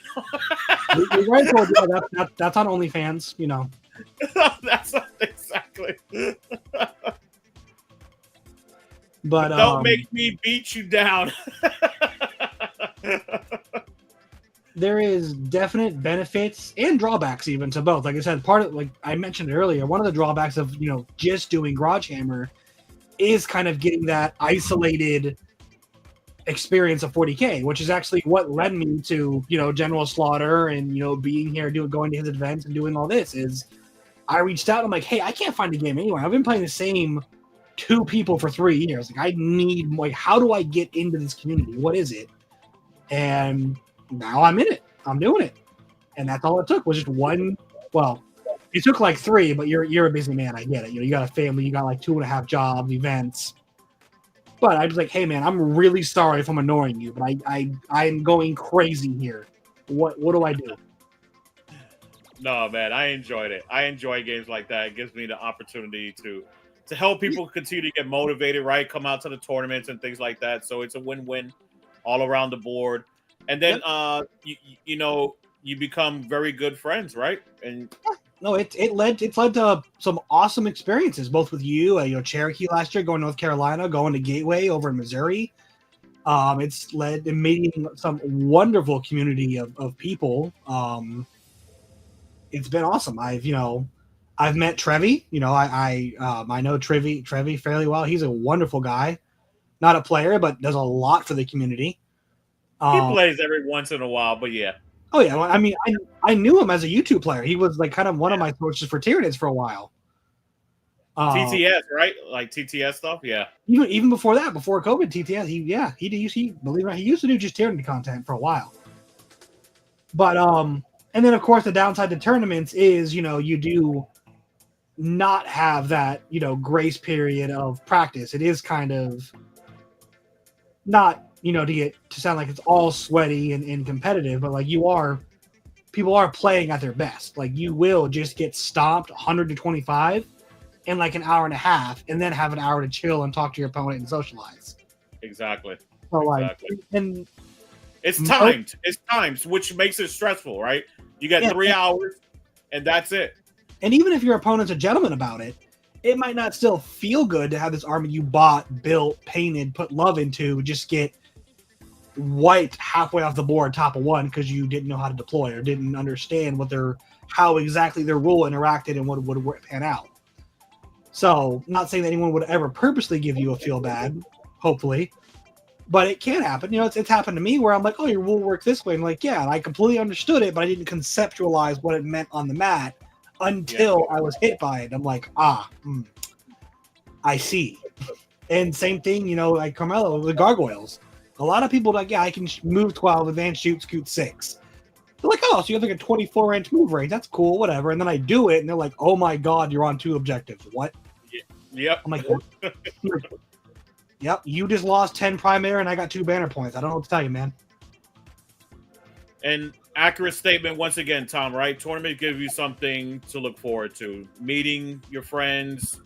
That's on OnlyFans, That's exactly. But don't make me beat you down. There is definite benefits and drawbacks even to both. Like I said, like I mentioned earlier, one of the drawbacks of just doing Garage Hammer is kind of getting that isolated experience of 40K, which is actually what led me to General Slaughter and being here, going to his events and doing all this. Is I reached out. I'm like, hey, I can't find a game anywhere. I've been playing the same 2 people for 3 years. Like, I need, how do I get into this community? What is it? And now I'm in it. I'm doing it. And that's all it took, was just one. Well, it took like 3, but you're a busy man. I get it. You got a family. You got like 2.5 jobs, events. But I was like, hey man, I'm really sorry if I'm annoying you, but I'm going crazy here. What do I do? No, man, I enjoyed it. I enjoy games like that. It gives me the opportunity to help people continue to get motivated, right? Come out to the tournaments and things like that. So it's a win-win all around the board. And then you become very good friends, right? And no, it led to some awesome experiences, both with you, Cherokee last year, going to North Carolina, going to Gateway over in Missouri. It's led to meeting some wonderful community of people. It's been awesome. I've met Trevi. I know Trevi fairly well. He's a wonderful guy. Not a player, but does a lot for the community. He plays every once in a while, but yeah. Oh yeah, well, I mean, I knew him as a YouTube player. He was like kind of one of my sources for Tyranids for a while. TTS, right? Like TTS stuff, yeah. Even before that, before COVID, TTS, he believe it or not, he used to do just Tyranid content for a while. But and then of course the downside to tournaments is you do not have that, grace period of practice. It is kind of not, to sound like it's all sweaty and competitive, but like people are playing at their best. Like you will just get stomped 125 in like an hour and a half, and then have an hour to chill and talk to your opponent and socialize. Exactly. So like, Exactly. and It's timed. It's timed, which makes it stressful, right? You get 3 hours, and that's it. And even if your opponent's a gentleman about it, it might not still feel good to have this army you bought, built, painted, put love into just get wiped halfway off the board, top of one, because you didn't know how to deploy or didn't understand how exactly their rule interacted and what would pan out. So, not saying that anyone would ever purposely give you a feel bad, hopefully, but it can happen. It's happened to me where I'm like, oh, your rule works this way. I'm like, yeah, and I completely understood it, but I didn't conceptualize what it meant on the mat until I was hit by it. I'm like, I see. And same thing, like Carmelo with gargoyles. A lot of people are like, yeah, I can move 12, advance, shoot, scoot 6. They're like, oh, so you have like a 24-inch move range. That's cool, whatever. And then I do it, and they're like, oh my God, you're on 2 objectives. What? Yep. I'm like, yep, you just lost 10 primary, and I got 2 banner points. I don't know what to tell you, man. And accurate statement once again, Tom, right? Tournament gives you something to look forward to. Meeting your friends,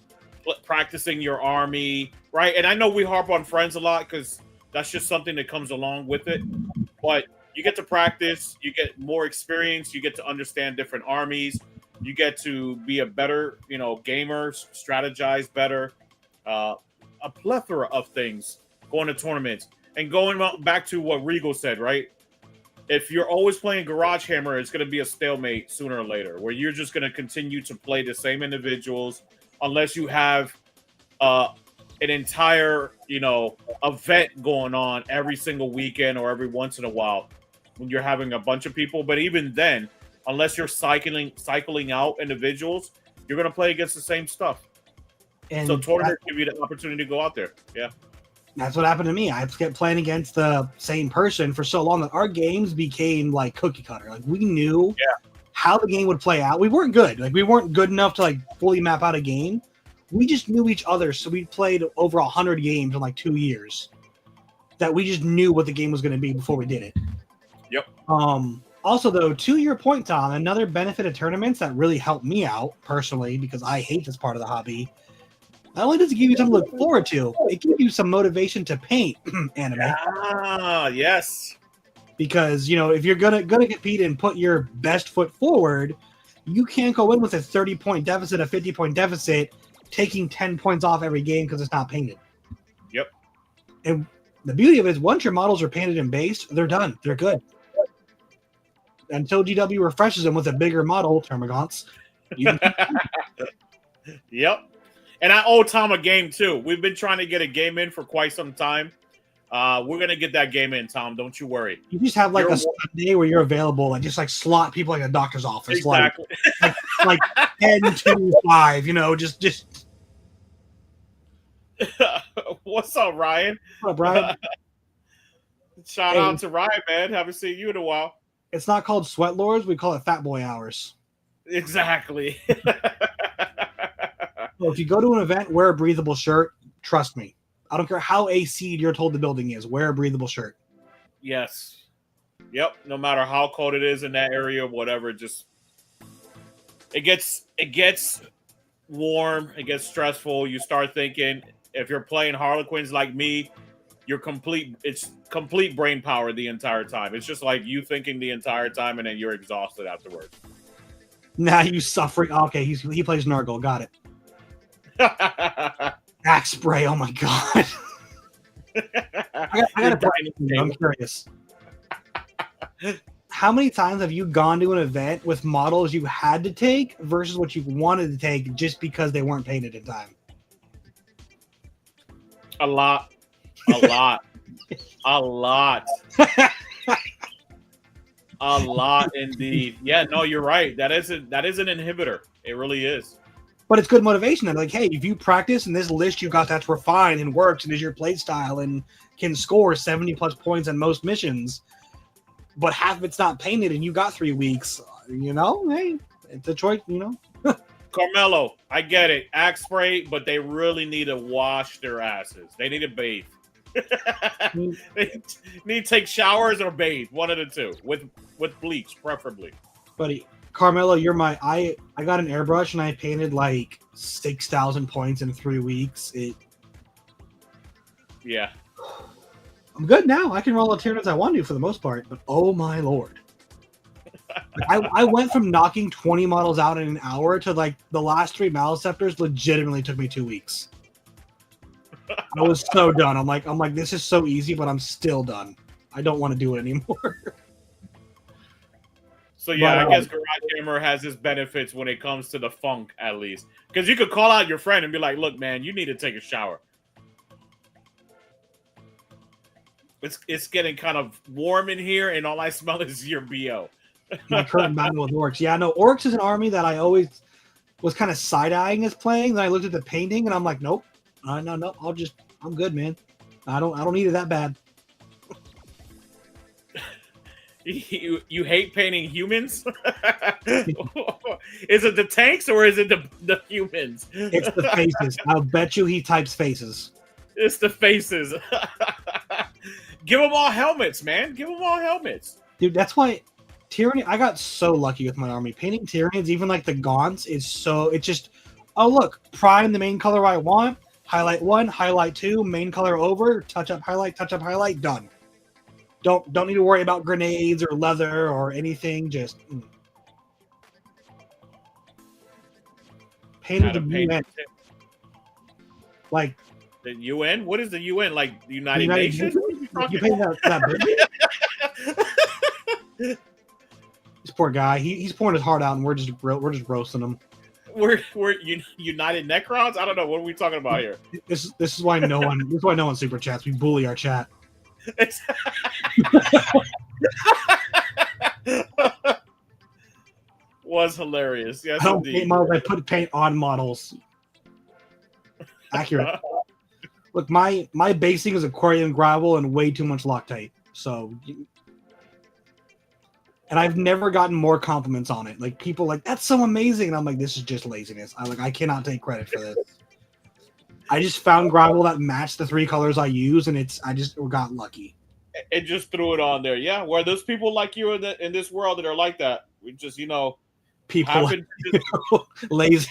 practicing your army, right? And I know we harp on friends a lot because that's just something that comes along with it. But you get to practice, you get more experience, you get to understand different armies, you get to be a better, gamer, strategize better, a plethora of things going to tournaments. And going back to what Regal said, right? If you're always playing Garage Hammer, it's going to be a stalemate sooner or later, where you're just going to continue to play the same individuals unless you have an entire, event going on every single weekend or every once in a while when you're having a bunch of people. But even then, unless you're cycling out individuals, you're going to play against the same stuff. And so tournaments give you the opportunity to go out there. Yeah. That's what happened to me. I kept playing against the same person for so long that our games became like cookie cutter. Like we knew how the game would play out. We weren't good. Like we weren't good enough to like fully map out a game. We just knew each other. So we played over 100 games in like 2 years that we just knew what the game was going to be before we did it. Yep. Also though, to your point, Tom, another benefit of tournaments that really helped me out personally, because I hate this part of the hobby. Not only does it give you something to look forward to, it gives you some motivation to paint anime. Ah, yes. Because, if you're gonna compete and put your best foot forward, you can't go in with a 30-point deficit, a 50-point deficit, taking 10 points off every game because it's not painted. Yep. And the beauty of it is once your models are painted and based, they're done. They're good. Until GW refreshes them with a bigger model, Termagants. Yep. And I owe Tom a game, too. We've been trying to get a game in for quite some time. We're going to get that game in, Tom. Don't you worry. You just have like a day where you're available, like just like slot people like a doctor's office. Exactly. Like 10 to 5, just. What's up, Ryan? What up, Brian? Shout out to Ryan, man. Haven't seen you in a while. It's not called Sweat Lords. We call it Fat Boy Hours. Exactly. So if you go to an event, wear a breathable shirt. Trust me. I don't care how AC'd you're told the building is. Wear a breathable shirt. Yes. Yep. No matter how cold it is in that area, whatever, it gets warm. It gets stressful. You start thinking, if you're playing Harlequins like me, it's complete brain power the entire time. It's just like you thinking the entire time, and then you're exhausted afterwards. Now you suffering. Okay, he plays Nurgle. Got it. Axe spray. Oh my god. I got I'm curious. How many times have you gone to an event with models you had to take versus what you wanted to take just because they weren't painted in time? A lot. A lot. A lot. A lot indeed. Yeah, no, you're right. That is an inhibitor. It really is. But it's good motivation. I'm like, hey, if you practice and this list you got that's refined and works and is your play style and can score 70 plus points on most missions, but half of it's not painted and you got 3 weeks, hey, it's a choice, Carmelo, I get it. Axe spray, but they really need to wash their asses. They need to bathe. They need to take showers or bathe, one of the two, with bleach, preferably. Buddy, Carmelo, you're my. I got an airbrush and I painted like 6,000 points in 3 weeks. Yeah. I'm good now. I can roll the Tyranids I want to for the most part, but oh my lord. I went from knocking 20 models out in an hour to like the last 3 Maliceptors legitimately took me 2 weeks. I was so done. I'm like, this is so easy, but I'm still done. I don't want to do it anymore. So yeah, I guess Garage Gamer has its benefits when it comes to the funk, at least. Because you could call out your friend and be like, look, man, you need to take a shower. It's getting kind of warm in here, and all I smell is your BO. My current battle with Orcs. Yeah, no, Orcs is an army that I always was kind of side-eyeing as playing. Then I looked at the painting, and I'm like, nope. No, I'm good, man. I don't need it that bad. You hate painting humans? Is it the tanks or is it the humans? It's the faces. I'll bet you he types faces. It's the faces. Give them all helmets, man. Give them all helmets. Dude, that's why Tyranny, I got so lucky with my army. Painting Tyranids, even like the gaunts, it's just, oh look, prime the main color I want, highlight 1, highlight 2, main color over, touch up, highlight, done. Don't need to worry about grenades or leather or anything. Just painted the UN. Like the UN? What is the UN? Like the United Nations? You painted that big? This poor guy. He's pouring his heart out, and we're just roasting him. We're United Necrons. I don't know what are we talking about here. This is why no one super chats. We bully our chat. Was hilarious. Yes, I don't indeed. paint models. I put paint on models. Accurate. Look, my basing is aquarium gravel and way too much Loctite. So, and I've never gotten more compliments on it. Like people like that's so amazing, and I'm like, this is just laziness. I cannot take credit for this. I just found gravel that matched the 3 colors I use, and I just got lucky. And just threw it on there. Yeah, where there's people like you in this world that are like that. We just, people lazy.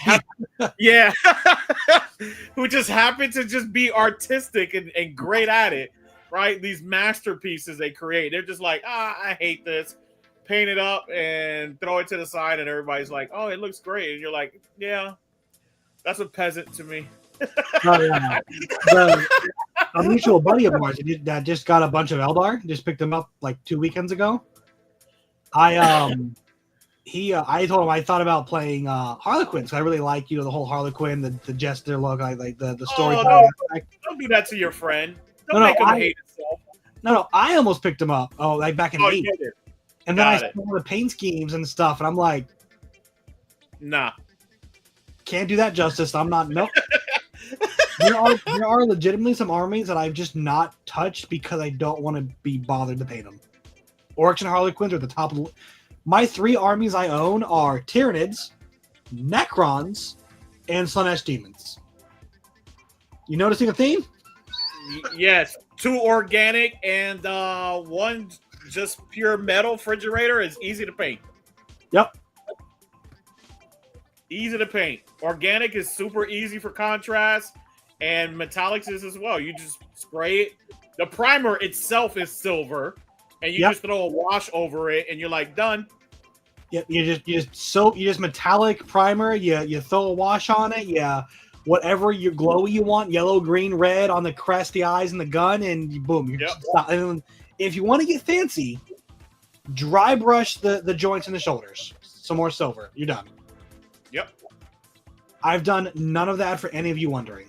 Yeah. Who just happen to just be artistic and great at it, right? These masterpieces they create. They're just like, I hate this. Paint it up and throw it to the side, and everybody's like, oh, it looks great. And you're like, yeah, that's a peasant to me. A mutual buddy of ours that just got a bunch of Eldar, just picked them up like 2 weekends ago. I told him I thought about playing Harlequin, so I really like the whole Harlequin, the jester look, like the story. Oh, don't do that to your friend. Don't make him hate himself. No, I almost picked him up. Oh, like back in 8. And then I saw the paint schemes and stuff, and I'm like, nah, can't do that justice. I'm not. Nope. There are legitimately some armies that I've just not touched because I don't want to be bothered to paint them. Orcs and Harlequins are at the top of the. My 3 armies I own are Tyranids, Necrons, and Slaanesh Demons. You noticing a theme? Yes, 2 organic and 1 just pure metal refrigerator is easy to paint. Yep. Easy to paint. Organic is super easy for contrast, and metallics is as well. You just spray it. The primer itself is silver, and you just throw a wash over it, and you're like done. Yep. You just metallic primer. You throw a wash on it. Yeah. Whatever you glowy you want, yellow, green, red on the crest, the eyes, and the gun, and boom. You're and if you want to get fancy, dry brush the joints and the shoulders. Some more silver. You're done. Yep. I've done none of that for any of you wondering.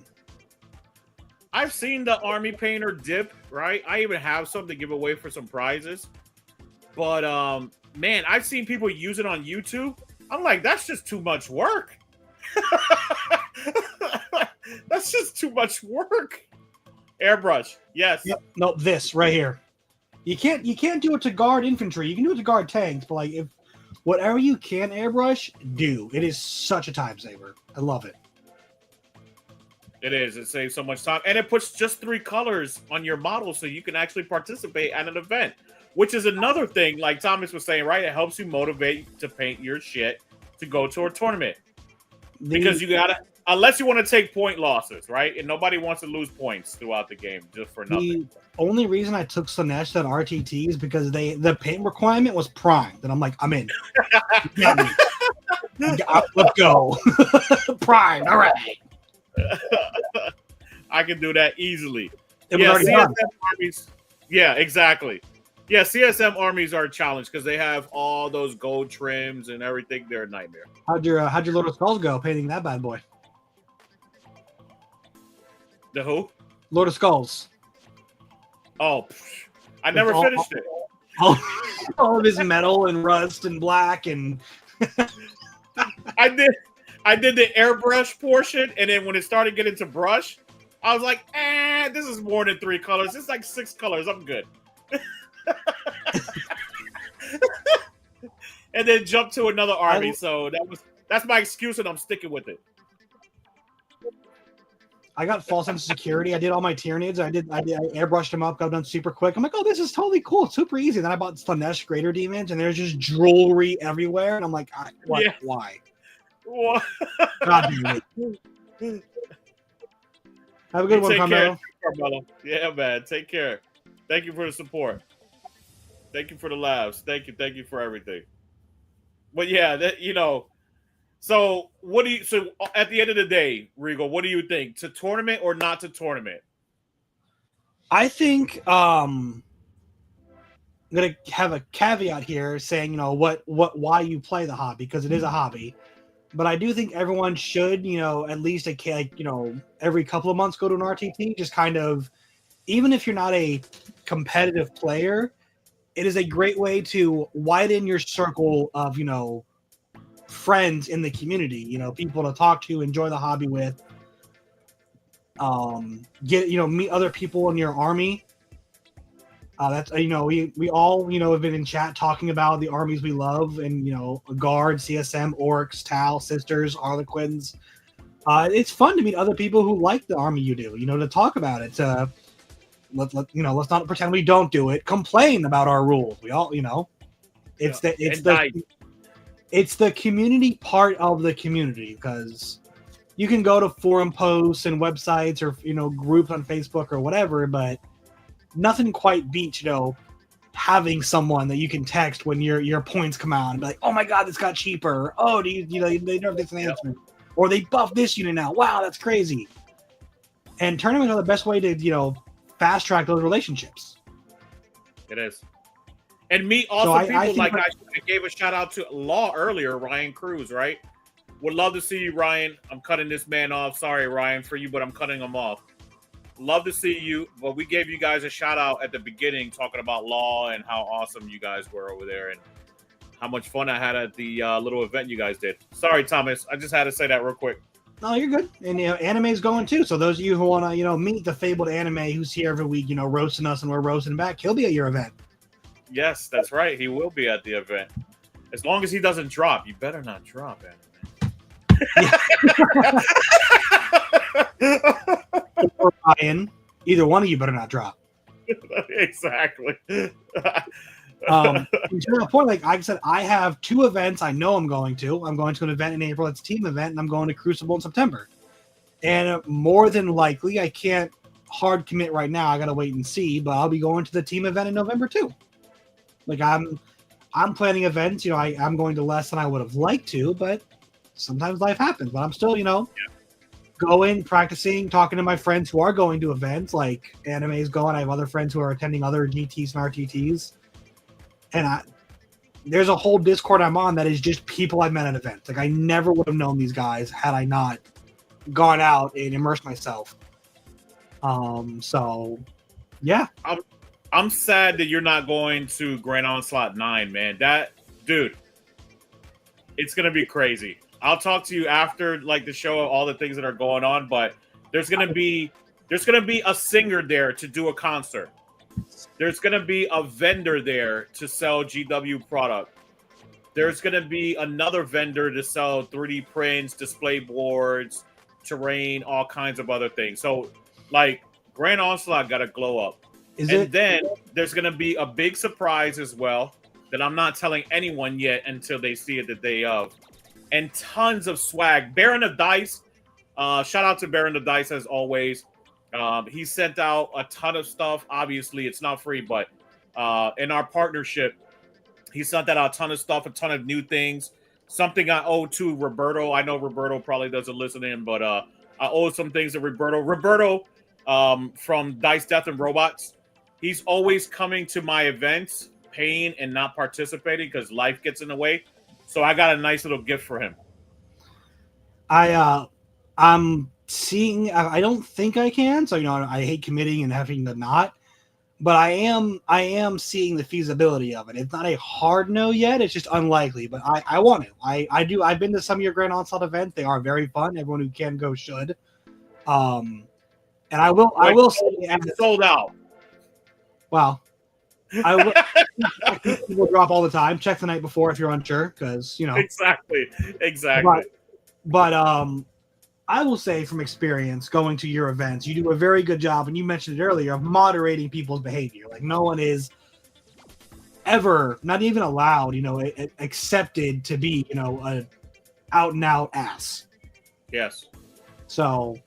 I've seen the army painter dip, right? I even have some to give away for some prizes. But, man, I've seen people use it on YouTube. I'm like, that's just too much work. That's just too much work. Airbrush, yes. Yep. No, this right here. You can't do it to guard infantry. You can do it to guard tanks, but like whatever you can airbrush, do. It is such a time saver. I love it. It is. It saves so much time. And it puts just 3 colors on your model so you can actually participate at an event, which is another thing, like Thomas was saying, right? It helps you motivate to paint your shit to go to a tournament. Because you got to, unless you want to take point losses, right? And nobody wants to lose points throughout the game just for nothing. The only reason I took Slanesh at RTT is because the paint requirement was primed. And I'm like, I'm in. Let's go. Primed. All right. I can do that easily. CSM armies. Yeah, exactly. Yeah, CSM armies are a challenge because they have all those gold trims and everything. They're a nightmare. How'd your Lord of Skulls go painting that bad boy? The who? Lord of Skulls. Oh, I never finished it. All of his metal and rust and black and. I did the airbrush portion, and then when it started getting to brush, I was like, this is more than 3 colors. It's like 6 colors. I'm good. And then jumped to another army. So that's my excuse, and I'm sticking with it. I got false sense of security. I did all my Tyranids. I airbrushed them up, got done super quick. I'm like, oh, this is totally cool. It's super easy. Then I bought Slanesh Greater Demons, and there's just jewelry everywhere. And I'm like, what? Yeah. Why? What? God damn it. Have a good one, Carmelo. Yeah, man. Take care. Thank you for the support. Thank you for the laughs. Thank you for everything. But yeah, so so at the end of the day, Regal, what do you think? To tournament or not to tournament? I think I'm gonna have a caveat here saying, why you play the hobby, because it is a hobby. But I do think everyone should, at least every couple of months go to an RTT, just kind of, even if you're not a competitive player, it is a great way to widen your circle of, friends in the community, people to talk to, enjoy the hobby with, meet other people in your army. That's we all have been in chat talking about the armies we love, and Guard, CSM, Orcs, Tal, Sisters, Harlequins. It's fun to meet other people who like the army you do. To talk about it. Let's not pretend we don't do it. Complain about our rules. We all it's the community part of the community, because you can go to forum posts and websites or groups on Facebook or whatever, but nothing quite beats having someone that you can text when your points come out and be like, oh my god, this got cheaper. Oh, they nerfed this enhancement, or they buffed this unit now. Wow, that's crazy. And tournaments are the best way to fast track those relationships. It is. And meet also people I gave a shout out to Law earlier, Ryan Cruz, right? Would love to see you, Ryan. I'm cutting this man off. Sorry, Ryan, for you, but I'm cutting him off. Love to see you, but we gave you guys a shout out at the beginning talking about Law and how awesome you guys were over there and how much fun I had at the little event you guys did. Sorry, Thomas. I just had to say that real quick. No, you're good. And anime's going too. So those of you who want to meet the fabled anime who's here every week, roasting us and we're roasting back, he'll be at your event. Yes, that's right. He will be at the event. As long as he doesn't drop. You better not drop, anime. Or Ryan, either one of you better not drop. Exactly. To the point, like I said, I have 2 events I know I'm going to. I'm going to an event in April. It's a team event, and I'm going to Crucible in September. And more than likely, I can't hard commit right now. I got to wait and see, but I'll be going to the team event in November too. Like I'm planning events. I'm going to less than I would have liked to, but sometimes life happens. But I'm still, going, practicing, talking to my friends who are going to events. Like Anime's going. I have other friends who are attending other GTs and RTTs. And there's a whole Discord I'm on that is just people I met at events. Like I never would have known these guys had I not gone out and immersed myself. So yeah. I'm sad that you're not going to Grand Onslaught 9, man. Dude, it's gonna be crazy. I'll talk to you after like the show, all the things that are going on, but there's gonna be a singer there to do a concert. There's gonna be a vendor there to sell GW product. There's going to be another vendor to sell 3D prints, display boards, terrain, all kinds of other things. So, like, Grand Onslaught got to glow up. Then there's going to be a big surprise as well that I'm not telling anyone yet until they see it the day of. And tons of swag. Baron of Dice, shout out to Baron of Dice as always. He sent out a ton of stuff. Obviously, it's not free, but in our partnership, he sent out a ton of stuff, a ton of new things. Something I owe to Roberto. I know Roberto probably doesn't listen in, but I owe some things to Roberto. Roberto from Dice Death and Robots. He's always coming to my events, paying and not participating because life gets in the way. So I got a nice little gift for him. I'm seeing. I don't think I can. So I hate committing and having to not. But I am seeing the feasibility of it. It's not a hard no yet. It's just unlikely. But I want to. I do. I've been to some of your Grand Onslaught events. They are very fun. Everyone who can go should. And I will say it's sold out. Wow. I will. People drop all the time. Check the night before if you're unsure, because exactly. But I will say from experience going to your events, you do a very good job, and you mentioned it earlier, of moderating people's behavior. Like no one is ever, not even allowed, accepted to be, a out and out ass. Yes. So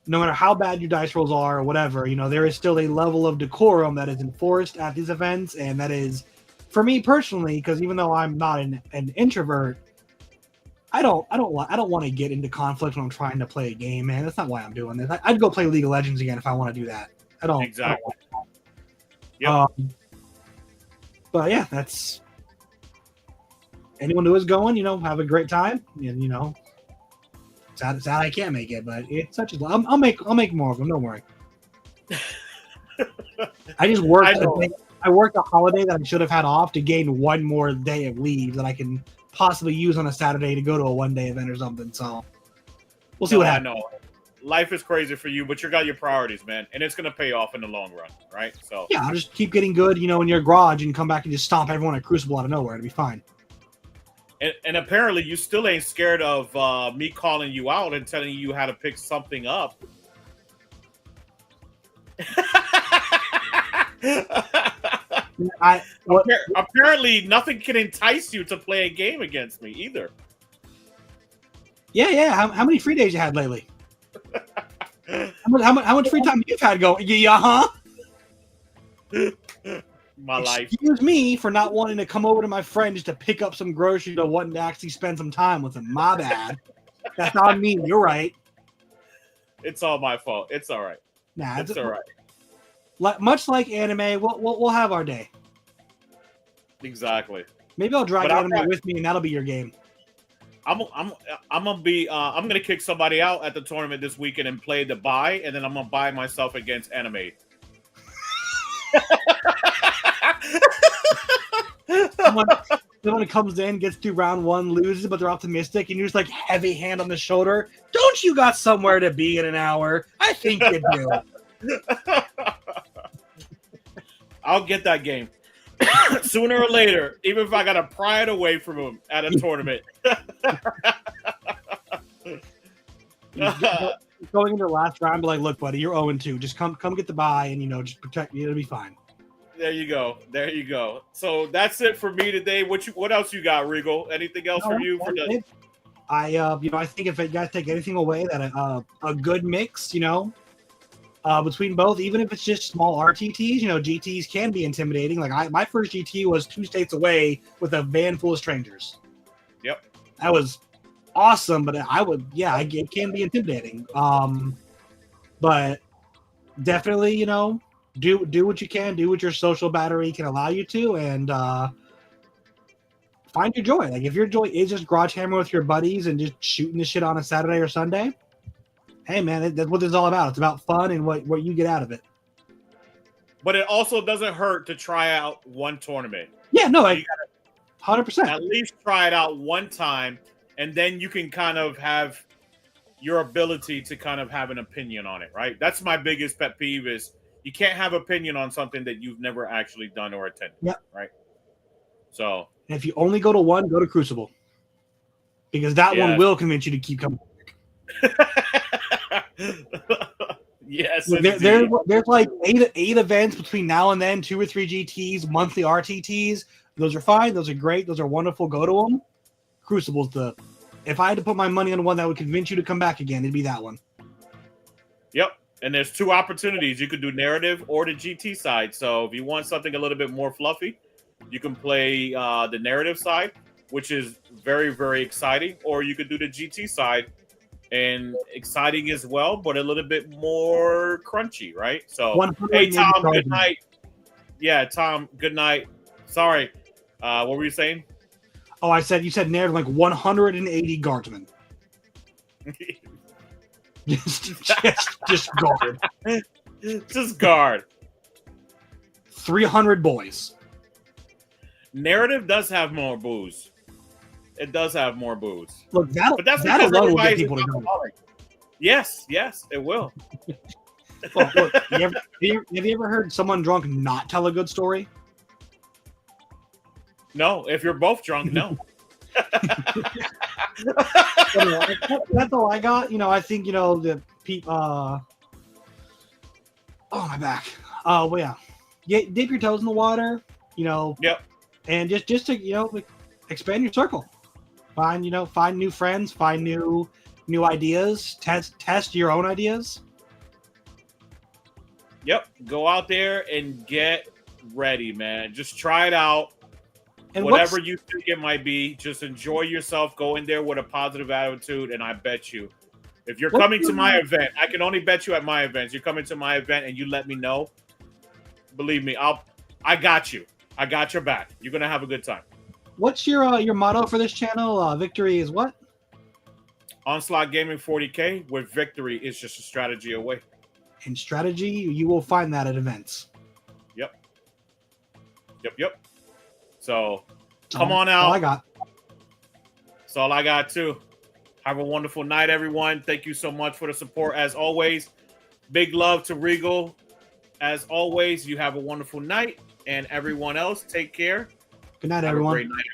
no matter how bad your dice rolls are or whatever, there is still a level of decorum that is enforced at these events, and that is, for me personally, because even though I'm not an introvert, I don't want to get into conflict when I'm trying to play a game, man. That's not why I'm doing this. I'd go play League of Legends again if I want to do that. I don't. Exactly. Yep. But yeah, that's anyone who is going. Have a great time, and sad I can't make it, but it's such a. I'll make more of them. Don't worry. I just worked. I worked a holiday that I should have had off to gain one more day of leave that I can possibly use on a Saturday to go to a one-day event or something. So we'll see what happens. I know life is crazy for you, but you got your priorities, man, and it's gonna pay off in the long run, right? So yeah, I'll just keep getting good, in your garage, and come back and just stomp everyone at Crucible out of nowhere. It'll be fine. And apparently, you still ain't scared of me calling you out and telling you how to pick something up. Apparently, nothing can entice you to play a game against me either. Yeah. How many free days you had lately? how much free time you've had going? Yeah, huh? My life. Excuse me for not wanting to come over to my friend just to pick up some groceries or wanting to actually spend some time with him. My bad. That's not me. You're right. It's all my fault. It's all right. Nah, it's all right. Much like anime, we'll have our day. Exactly. Maybe I'll drag anime with me, and that'll be your game. I'm gonna kick somebody out at the tournament this weekend and play the buy, and then I'm gonna buy myself against anime. Someone comes in, gets through round one, loses, but they're optimistic, and you're just like heavy hand on the shoulder. Don't you got somewhere to be in an hour? I think you do. I'll get that game sooner or later, even if I gotta pry it away from him at a tournament. Going into the last round, be like, look, buddy, you're 0-2. Just come get the bye, and just protect me. It'll be fine. There you go. So that's it for me today. What else you got, Regal? Anything else for you? I think if you guys take anything away, that a good mix, between both, even if it's just small RTTs, GTs can be intimidating. Like my first GT was 2 states away with a van full of strangers. Yep. That was awesome, but it can be intimidating. But definitely, do what you can, do what your social battery can allow you to, and find your joy. Like if your joy is just garage hammer with your buddies and just shooting the shit on a Saturday or Sunday, hey man, that's what it's all about. It's about fun and what you get out of it. But it also doesn't hurt to try out one tournament. Yeah, no, 100%. At least try it out one time, and then you can kind of have your ability to kind of have an opinion on it, right? That's my biggest pet peeve is you can't have opinion on something that you've never actually done or attended, right? So And if you only go to one, go to Crucible. Because that one will convince you to keep coming. Yes. There's like eight events between now and then, 2 or 3 GTs, monthly RTTs. Those are fine. Those are great. Those are wonderful. Go to them. Crucible's if I had to put my money on one that would convince you to come back again, it'd be that one. Yep. And there's 2 opportunities. You could do narrative or the GT side. So if you want something a little bit more fluffy, you can play the narrative side, which is very, very exciting. Or you could do the GT side, and exciting as well, but a little bit more crunchy, right? So, hey, Tom, good night. Yeah, Tom, good night. Sorry. What were you saying? Oh, you said narrative like 180 guardsmen. just guard. Just guard. 300 boys. Narrative does have more booze. It does have more booze. Look, but that's that alone will get people to go. Yes, it will. Well, look, have you ever heard someone drunk not tell a good story? No, if you're both drunk, no. That's all I got. I think the people. Oh, my back. Well, yeah. Dip your toes in the water. Yep. And just to expand your circle. Find new friends. Find new ideas. Test your own ideas. Yep. Go out there and get ready, man. Just try it out. And whatever you think it might be, just enjoy yourself. Go in there with a positive attitude, and I bet you, if you're coming to my event, I can only bet you at my events. You're coming to my event, and you let me know. Believe me, I got you. I got your back. You're gonna have a good time. What's your motto for this channel? Victory is what? Onslaught Gaming 40K, where victory is just a strategy away. And strategy, you will find that at events. Yep. So, come on out. All I got. That's all I got, too. Have a wonderful night, everyone. Thank you so much for the support, as always. Big love to Regal. As always, you have a wonderful night. And everyone else, take care. Good night, everyone. Have a great night.